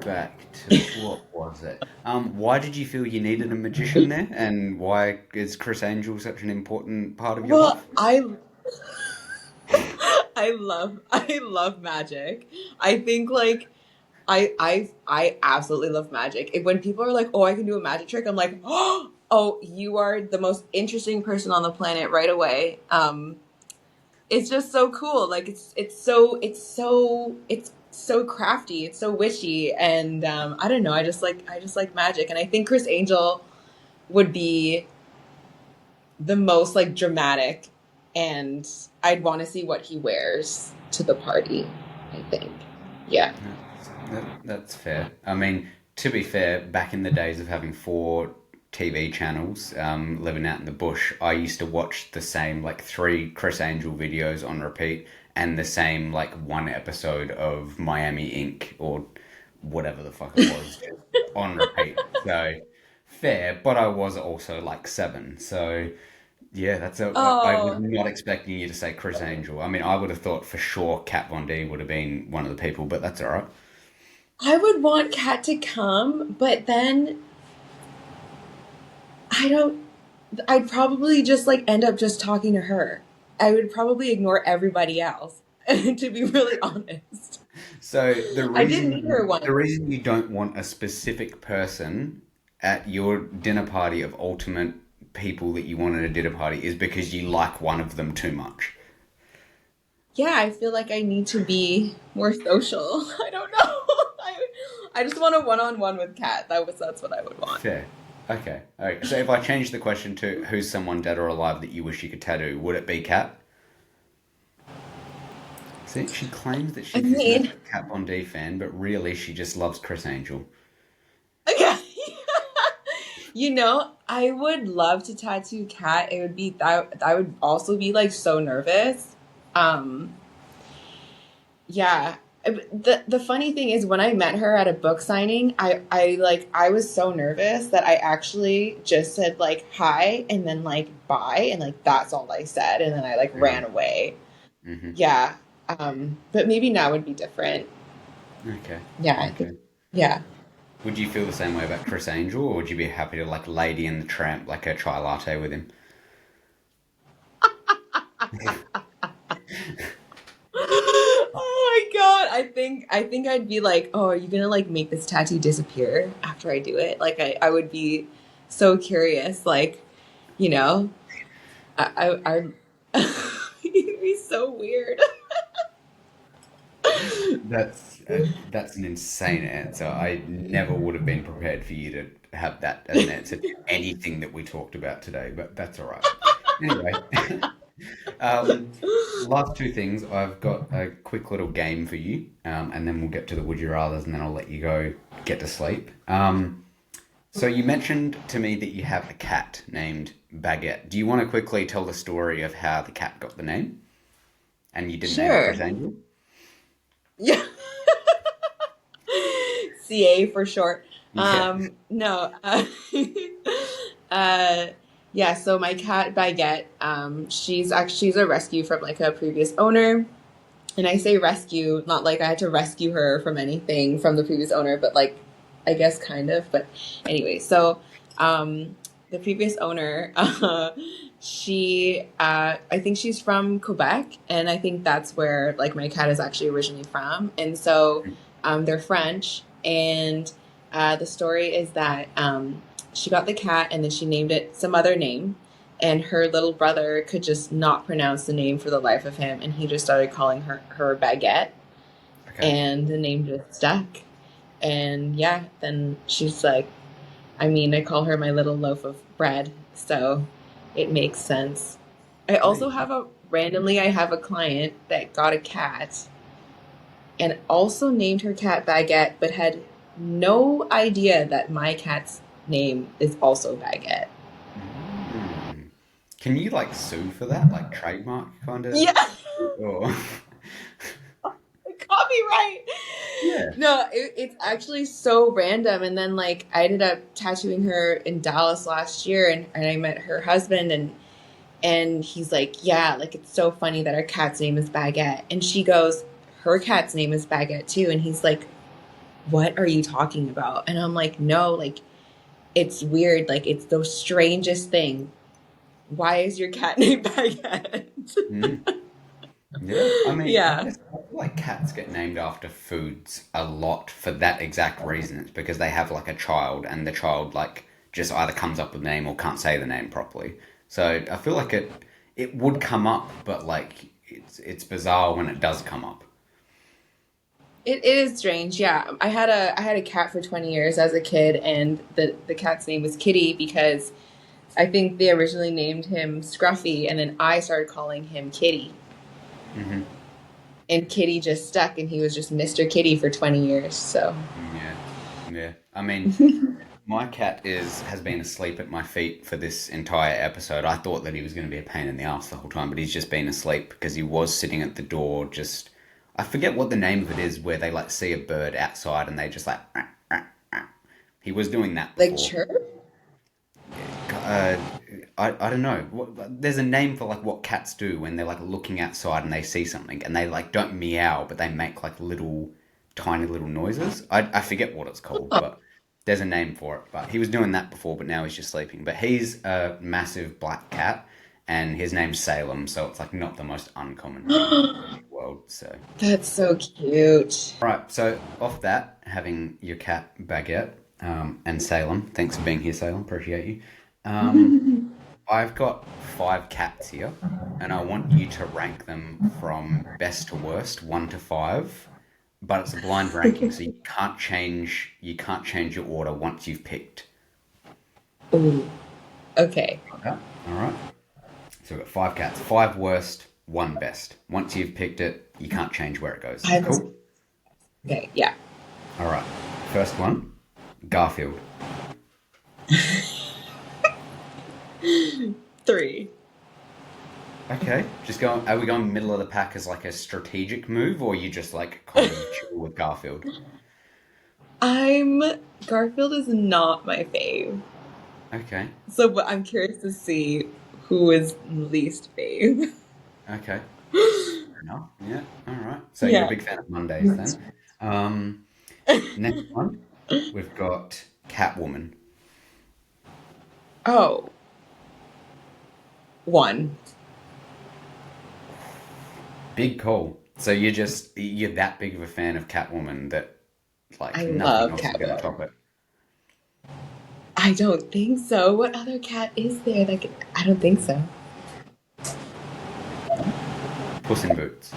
back to what was it? Why did you feel you needed a magician there, and why is Criss Angel such an important part of your Well, life? I love magic. I think like I absolutely love magic. When people are like, "Oh, I can do a magic trick," I'm like, "Oh, you are the most interesting person on the planet right away." It's just so cool. Like it's so crafty. It's so witchy, and I don't know. I just like magic, and I think Criss Angel would be the most like dramatic. and I'd want to see what he wears to the party, I think. Yeah. That's fair. I mean, to be fair, back in the days of having four TV channels, living out in the bush, I used to watch the same like three Criss Angel videos on repeat and the same like one episode of Miami Inc. or whatever the fuck it was on repeat. So fair, but I was also like seven. So yeah, I was Oh, not expecting you to say Criss Angel. I mean, I would have thought for sure Kat Von D would have been one of the people, but that's all right. I would want Kat to come, but then I don't, I'd probably just like end up just talking to her. I would probably ignore everybody else, to be really honest. So I did meet her once. the reason you don't want a specific person at your dinner party of ultimate people that you want at a dinner party is because you like one of them too much. Yeah, I feel like I need to be more social. I don't know. I just want a one-on-one with Kat. That's what I would want. Fair. Okay. Okay. So if I change the question to who's someone dead or alive that you wish you could tattoo, would it be Kat? See, she claims that I she's this mean, massive Kat Von D fan, but really she just loves Criss Angel. okay. I would love to tattoo Kat. It would be I would also be like so nervous. Um, yeah. The funny thing is when I met her at a book signing, I was so nervous that I actually just said like hi and then like bye and like that's all I said and then I like ran Really? away. Mm-hmm. Yeah. But maybe now would be different. Okay. Yeah, I think Okay. yeah. Would you feel the same way about Criss Angel, or would you be happy to like Lady and the Tramp, like a chai latte with him? Oh my god, I think I'd be like, "Oh, are you going to like make this tattoo disappear after I do it?" Like I would be so curious like, you know, I it'd be so weird. That's an insane answer. I never would have been prepared for you to have that as an answer to anything that we talked about today, but that's all right. Anyway, um, last two things. I've got a quick little game for you, and then we'll get to the would you rather's, and then I'll let you go get to sleep. So you mentioned to me that you have a cat named Baguette. Do you want to quickly tell the story of how the cat got the name, and you didn't name it Chris Sure. Angel? Yeah. CA for short. Yeah. No. Uh, yeah, so my cat Baguette, she's a rescue from like a previous owner. And I say rescue, not like I had to rescue her from anything from the previous owner, but like I guess kind of. But anyway, so the previous owner, I think she's from Quebec, and I think that's where like my cat is actually originally from. And so they're French, and the story is that she got the cat, and then she named it some other name. And her little brother could just not pronounce the name for the life of him, and he just started calling her Baguette, Okay. and the name just stuck. And yeah, then she's like, I mean, I call her my little loaf of bread, so it makes sense. I There you also go. I have a client that got a cat and also named her cat Baguette, but had no idea that my cat's name is also Baguette. Mm. Can you like sue for that, like trademark kind of? Yeah, Or copyright. yeah. No, it's actually so random. And then like I ended up tattooing her in Dallas last year, and I met her husband, and he's like, yeah, like it's so funny that our cat's name is Baguette, and she goes, her cat's name is Baguette too, and he's like, what are you talking about? And I'm like, no, like it's weird, like it's the strangest thing. Why is your cat named Baguette? Mm. Yeah. I mean, I Yeah. guess I feel like cats get named after foods a lot for that exact reason. It's because they have like a child, and the child like just either comes up with the name or can't say the name properly. So I feel like it would come up, but like it's bizarre when it does come up. It is strange, yeah. I had a cat for 20 years as a kid, and the cat's name was Kitty because I think they originally named him Scruffy, and then I started calling him Kitty. Mm-hmm. And Kitty just stuck, and he was just Mr. Kitty for 20 years. So, Yeah, yeah. I mean, my cat has been asleep at my feet for this entire episode. I thought that he was going to be a pain in the ass the whole time, but he's just been asleep because he was sitting at the door. Just I forget what the name of it is, where they like see a bird outside and they just like. "Rah, rah, rah." He was doing that like before. chirp. Uh, I don't know. There's a name for like what cats do when they're like looking outside and they see something and they like don't meow, but they make like little, tiny little noises. I forget what it's called, but there's a name for it. But he was doing that before, but now he's just sleeping. But he's a massive black cat, and his name's Salem, so it's like not the most uncommon name in the world. So, That's so cute. right. So off that, having your cat Baguette, and Salem. Thanks for being here, Salem. Appreciate you. Um, I've got five cats here, and I want you to rank them from best to worst, one to five. But it's a blind ranking, so you can't change your order once you've picked. Ooh, okay. Okay. All right. So we've got five cats, five worst, one best. Once you've picked it, you can't change where it goes. I was, Cool. okay, yeah. All right. First one, Garfield. 3. Okay. Just going. Are we going middle of the pack as like a strategic move, or you just like kind of chill with Garfield? I'm Garfield is not my fave. Okay. So but I'm curious to see who is least fave. Okay. Fair enough. Yeah. All right. So you're a Yeah. big fan of Mondays then. Um, next one, we've got Catwoman. Oh, 1. Big call. So you're that big of a fan of Catwoman that like I nothing love else is going to Catwoman. top it. I don't think so. What other cat is there that I don't think so. Puss in Boots.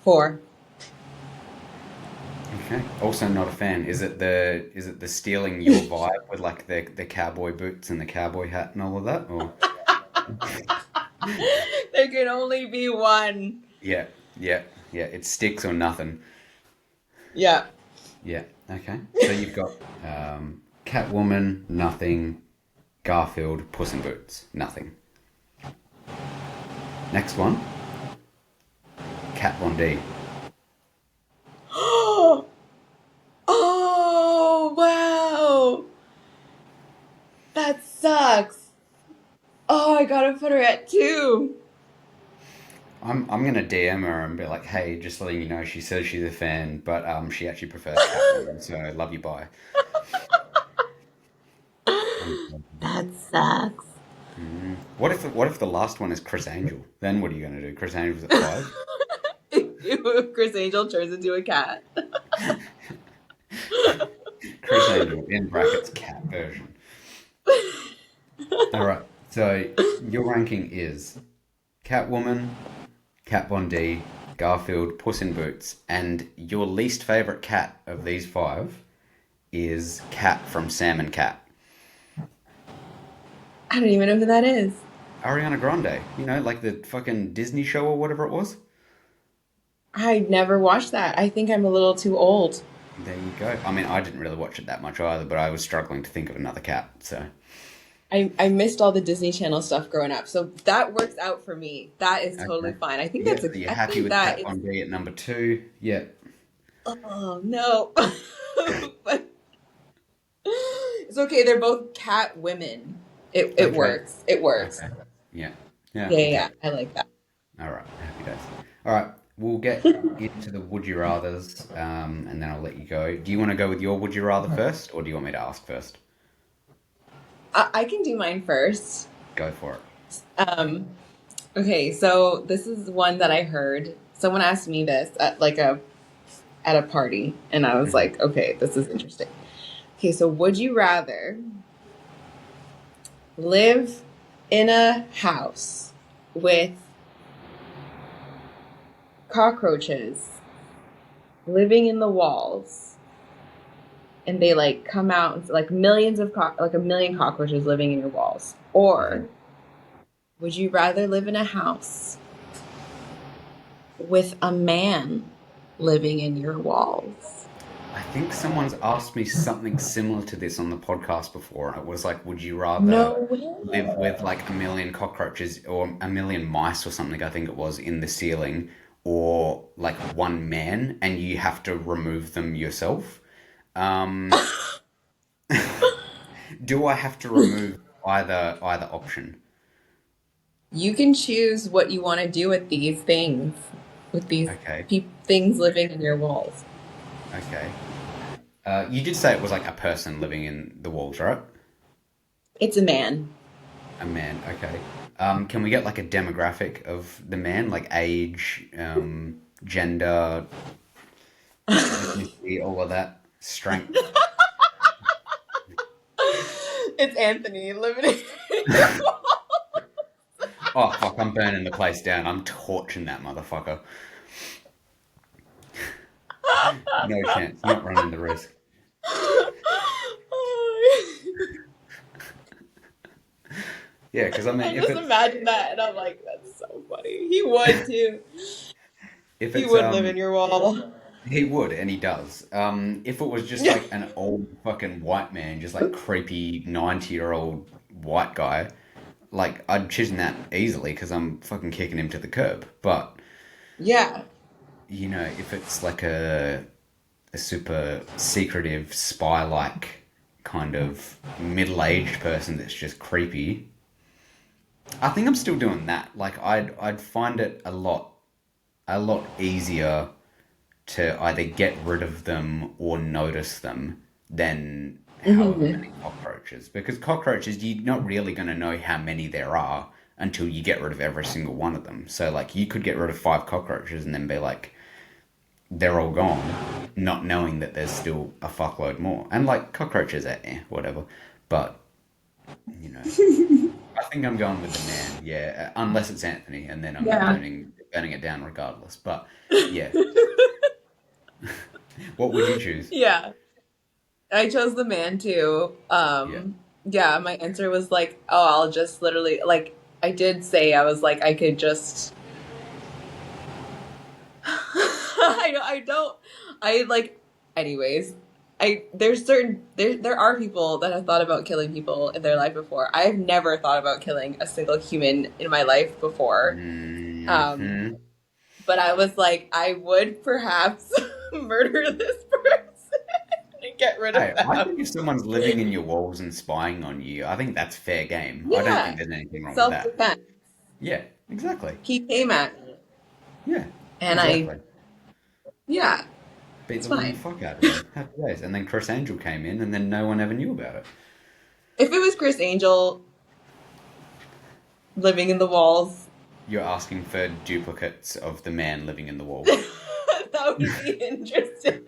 4. Okay. Also not a fan. Is it the stealing your vibe with like the cowboy boots and the cowboy hat and all of that? Or There can only be one. yeah, yeah, yeah. It sticks or nothing. Yeah. Yeah. Okay. So you've got Catwoman, nothing. Garfield, Puss in Boots, nothing. Next one, Kat Von D. Oh, wow. That sucks. Oh, I gotta put her at 2. I'm gonna DM her and be like, hey, just letting you know, she says she's a fan, but she actually prefers Catwoman, so love you, bye. That sucks. What if the last one is Criss Angel? Then what are you gonna do? Criss Angel's at five. If Criss Angel turns into a cat. Criss Angel in brackets cat version. All right. So your ranking is Catwoman, Kat Von D, Garfield, Puss in Boots, and your least favorite cat of these five is Cat from Sam and Cat. I don't even know who that is. Ariana Grande, like the fucking Disney show or whatever it was. I never watched that. I think I'm a little too old. There you go. I mean, I didn't really watch it that much either, but I was struggling to think of another cat. So, I missed all the Disney Channel stuff growing up, so that works out for me. That is totally okay. fine. I think Yeah, that's a. so you're I happy think with that Cat is. Von D at number two? Yeah. Oh no, but it's okay. They're both cat women. It Okay. works. It works. Okay. Yeah. Yeah. Yeah, yeah, Okay. yeah. I like that. All right. Happy days. All right. We'll get into the would you rather's, and then I'll let you go. Do you want to go with your would you rather first, or do you want me to ask first? I can do mine first. Go for it. Um, okay, so this is one that I heard. Someone asked me this at a party, and I was Mhm. like, okay, this is interesting. Okay, so would you rather live in a house with cockroaches living in the walls, and they like come out and like millions of like a million cockroaches living in your walls? Or Hmm. would you rather live in a house with a man living in your walls? I think someone's asked me something similar to this on the podcast before, and it was like, would you rather No way. live with like a million cockroaches or a million mice or something, I think it was, in the ceiling, or like one man and you have to remove them yourself? Um, do I have to remove either option? You can choose what you want to do with these Okay, things living in your walls. okay. You did say it was like a person living in the walls, right? It's a man. A man, okay. Can we get like a demographic of the man, like age, gender, ethnicity, all of that, strength? It's Anthony living in your Oh fuck, I'm burning the place down. I'm torching that motherfucker. No chance, not running the risk. Yeah, because I mean, I just imagine that, and I'm like, that's so funny. He would too. if He it's would live in your wall. he would and he does. If it was just Yeah. like an old fucking white man, just like creepy 90-year-old white guy, like I'd choose that easily because I'm fucking kicking him to the curb. But Yeah. if it's like a super secretive spy-like kind of middle-aged person that's just creepy, I think I'm still doing that. Like I'd find it a lot easier to either get rid of them or notice them than however Hmm. many cockroaches. Because cockroaches, you're not really going to know how many there are until you get rid of every single one of them. So, like, you could get rid of 5 cockroaches and then be like, they're all gone, not knowing that there's still a fuckload more. And, like, cockroaches are whatever. But, you know, I think I'm going with the man, yeah, unless it's Anthony, and then I'm Yeah. burning it down regardless. But, yeah, what would you choose? Yeah. I chose the man too. Yeah. Yeah, my answer was like, oh, I'll just literally like I did say I was like I could just I like anyways. There are people that have thought about killing people in their life before. I've never thought about killing a single human in my life before. Um, Hmm. but I was like, I would perhaps murder this person and get rid of Hey, I them. think if someone's living in your walls and spying on you, I think that's fair game. I don't think Yeah, there's anything wrong with self that. defense. Yeah, exactly. He came at me, Yeah, and exactly. yeah, Beat it's the living fine. fuck out of him. Happy days. And then Criss Angel came in, and then no one ever knew about it. If it was Criss Angel living in the walls, You're asking for duplicates of the man living in the walls. that would be interesting.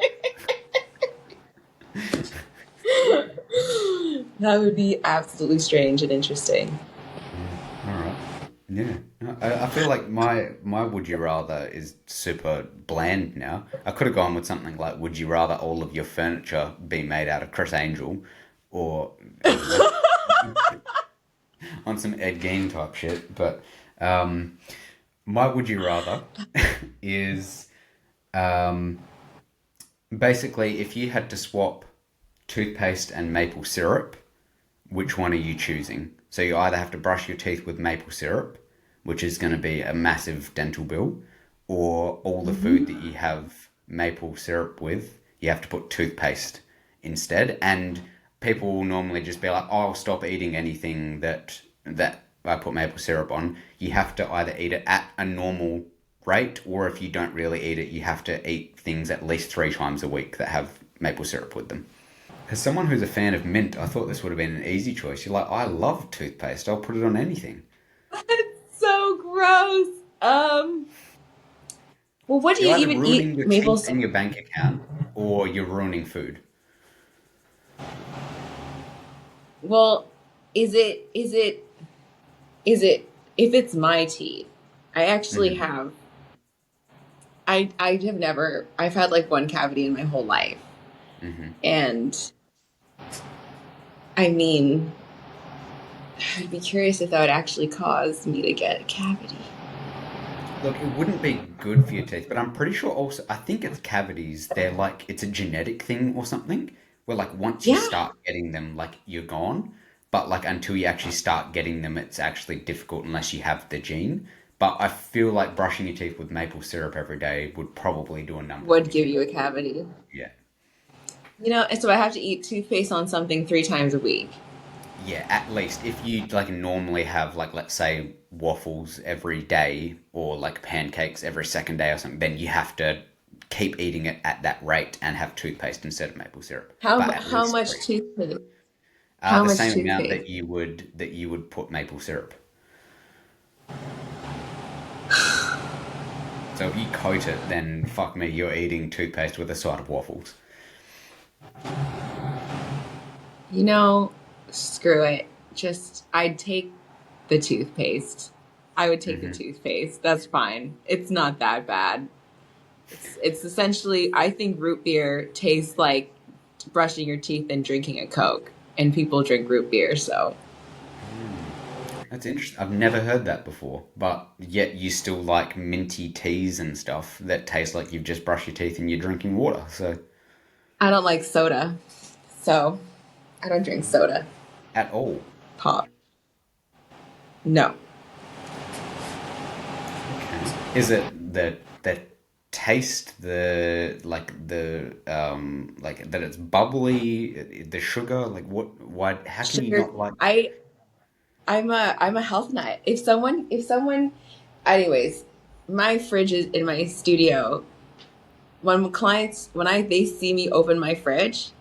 That would be absolutely strange and interesting. Yeah. All right. Yeah. No, I feel like my would you rather is super bland now. I could have gone with something like would you rather all of your furniture be made out of Criss Angel, or I don't know, on some Ed Gein type shit. But um, my would you rather is um, basically if you had to swap toothpaste and maple syrup, which one are you choosing? So you either have to brush your teeth with maple syrup, which is going to be a massive dental bill, or all the food that Hmm. you have maple syrup with, you have to put toothpaste instead. And people will normally just be like, oh, "I'll stop eating anything that I put maple syrup on." You have to either eat it at a normal rate, or if you don't really eat it, you have to eat things at least 3 times a week that have maple syrup with them. As someone who's a fan of mint, I thought this would have been an easy choice. You're like, I love toothpaste. I'll put it on anything. So gross. Well, what do You're you either even ruining eat? your Maple. teeth and your bank account, or you're ruining food. Well, is it? Is it? Is it? If it's my teeth, I actually Hmm. have. I have never. I've had like one cavity in my whole life. Hmm. And I mean, I'd be curious if that would actually cause me to get a cavity. Look, it wouldn't be good for your teeth, but I'm pretty sure also, I think it's cavities. They're like, it's a genetic thing or something, where like once you Yeah. start getting them, like you're gone. But like until you actually start getting them, it's actually difficult unless you have the gene. But I feel like brushing your teeth with maple syrup every day would probably do a number on Would your give teeth. you a cavity. Yeah. And so I have to eat toothpaste on something 3 times a week. Yeah, at least if you like normally have like let's say waffles every day or like pancakes every second day or something, then you have to keep eating it at that rate and have toothpaste instead of maple syrup. But at How least much three. toothpaste? How The much same amount toothpaste? that you would put maple syrup. So if you coat it, then fuck me, you're eating toothpaste with a side of waffles. You know, Screw it. Just I'd take the toothpaste. I would take the Hmm. toothpaste. That's fine. It's not that bad. It's essentially I think root beer tastes like brushing your teeth and drinking a Coke. And people drink root beer, so Mm. That's interesting. I've never heard that before, but yet you still like minty teas and stuff that taste like you've just brushed your teeth and you're drinking water. So I don't like soda. So I don't drink soda. at all. Pop. No. Okay. Is it the taste, like that it's bubbly, the sugar, like why how can you Sugar. not like I'm a health nut. If someone anyways, my fridge is in my studio. When I they see me open my fridge,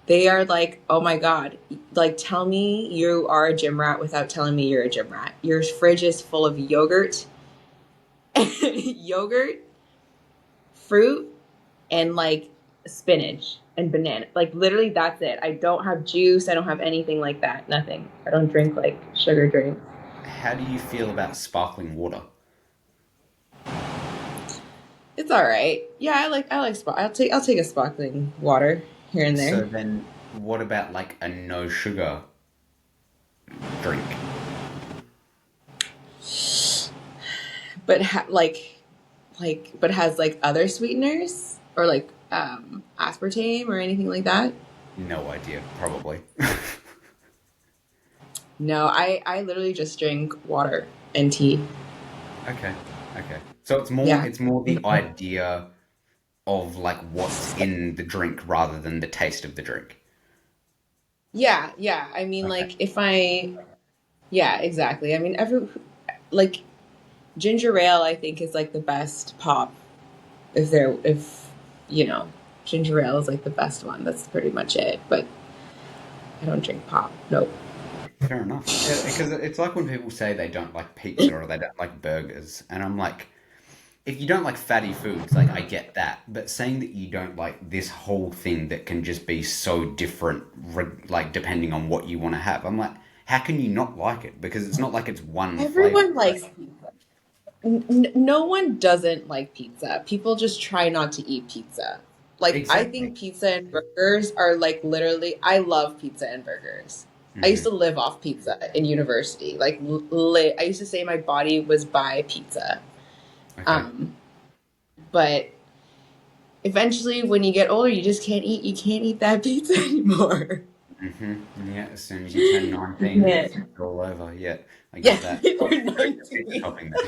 they are like, "Oh my god, like tell me you are a gym rat without telling me you're a gym rat. Your fridge is full of yogurt, yogurt, fruit, and like spinach and banana. Like literally that's it. I don't have juice, I don't have anything like that. Nothing. I don't drink like sugar drinks. how do you feel about sparkling water? It's all right. Yeah, I like I'll take a sparkling water here and there. So then what about like a no sugar drink? But but has like other sweeteners or like aspartame or anything like that. No idea, probably. No, I literally just drink water and tea. Okay. Okay. So it's more Yeah. it's more the idea of like what's in the drink rather than the taste of the drink. Yeah, yeah. I mean Okay. like if I yeah, exactly. I mean every like ginger ale I think is like the best pop if ginger ale is like the best one. That's pretty much it. But I don't drink pop. Nope. Fair enough. Yeah, because it's like when people say they don't like pizza or they don't like burgers, and I'm like, if you don't like fatty foods, like I get that, but saying that you don't like this whole thing that can just be so different, like depending on what you want to have, I'm like, how can you not like it? Because it's not like it's one flavor. Everyone likes no one doesn't like pizza. People just try not to eat pizza. Like I Exactly. think pizza and burgers are like literally I love pizza and burgers. I used to Hmm. live off pizza in university. Like I used to say my body was by pizza. Okay. Um but eventually when you get older you can't eat that pizza anymore. Yeah, as soon as you turn You 19, it's can't. all over. Yeah, I Yeah, get that. Oh, you're no, you're pizza 19. topping then.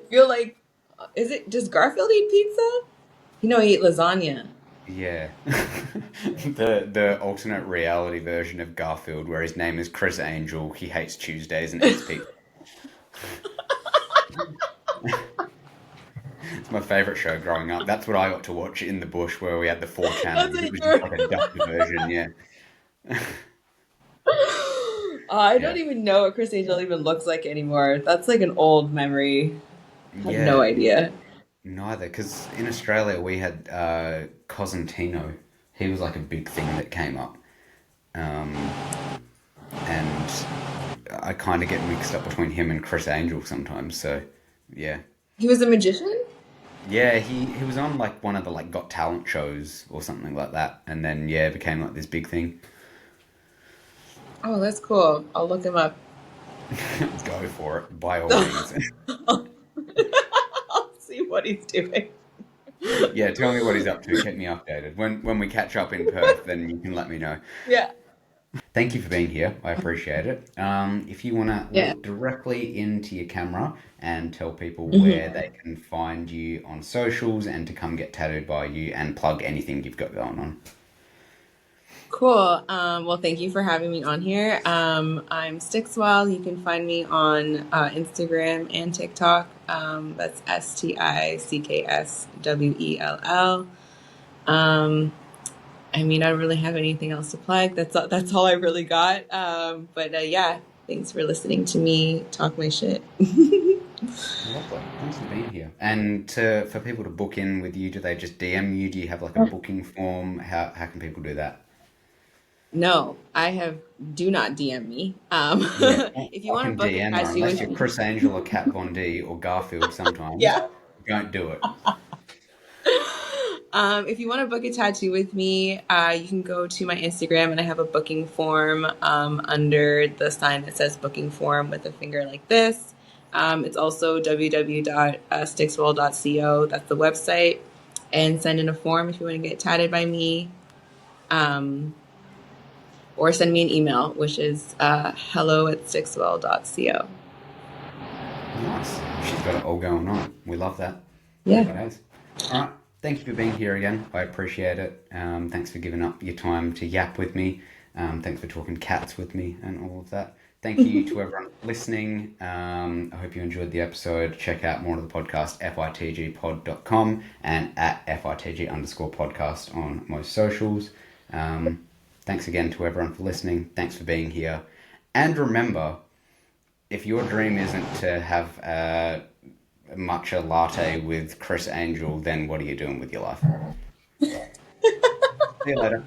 You're like, is it does Garfield eat pizza? He ate lasagna. Yeah. The alternate reality version of Garfield where his name is Criss Angel, he hates Tuesdays and eats pizza. It's my favorite show growing up. That's what I got to watch in the bush where we had the four That's channels. It what was just you're. like a dubbed version, yeah. I Yeah. don't even know what Criss Angel even looks like anymore. That's like an old memory. I have no Yeah, idea. neither. Because in Australia we had Cosentino. He was like a big thing that came up. Um, and I kind of get mixed up between him and Criss Angel sometimes. So, yeah. He was a magician? Yeah, he was on like one of the like Got Talent shows or something like that, and then yeah, it became like this big thing. Oh, that's cool. I'll look him up. Go for it, by all means. I'll see what he's doing. Yeah, tell me what he's up to. Keep me updated. When we catch up in Perth, then you can let me know. Yeah. Thank you for being here. I appreciate it. If you want to Yeah. look directly into your camera and tell people where Mhm. they can find you on socials and to come get tattooed by you and plug anything you've got going on. Cool. Well, thank you for having me on here. I'm Stixwell. You can find me on Instagram and TikTok. That's STICKSWELL. Um, I mean, I don't really have anything else to plug. That's all I really got. But yeah, thanks for listening to me talk my shit. Lovely. Thanks for being here. And for people to book in with you, do they just DM you? Do you have like a booking form? How can people do that? No, I have. Do not DM me. Yeah, don't If you want to fucking book a DM her tattoo unless with you're me, Criss Angel or Kat Von D or Garfield sometimes. yeah. Don't do it. If you want to book a tattoo with me, you can go to my Instagram and I have a booking form under the sign that says booking form with a finger like this. It's also www.stixwell.co. That's the website. And send in a form if you want to get tatted by me. Um, or send me an email, which is hello@stixwell.co. Nice. She's got it all going on. We love that. Happy Yeah. days. All right. Thank you for being here again. I appreciate it. Thanks for giving up your time to yap with me. Thanks for talking cats with me and all of that. Thank you to everyone listening. I hope you enjoyed the episode. Check out more of the podcast, fitgpod.com and at fitg_podcast on most socials. Thanks again to everyone for listening. Thanks for being here. And remember, if your dream isn't to have a matcha latte with Criss Angel, then what are you doing with your life? See you later.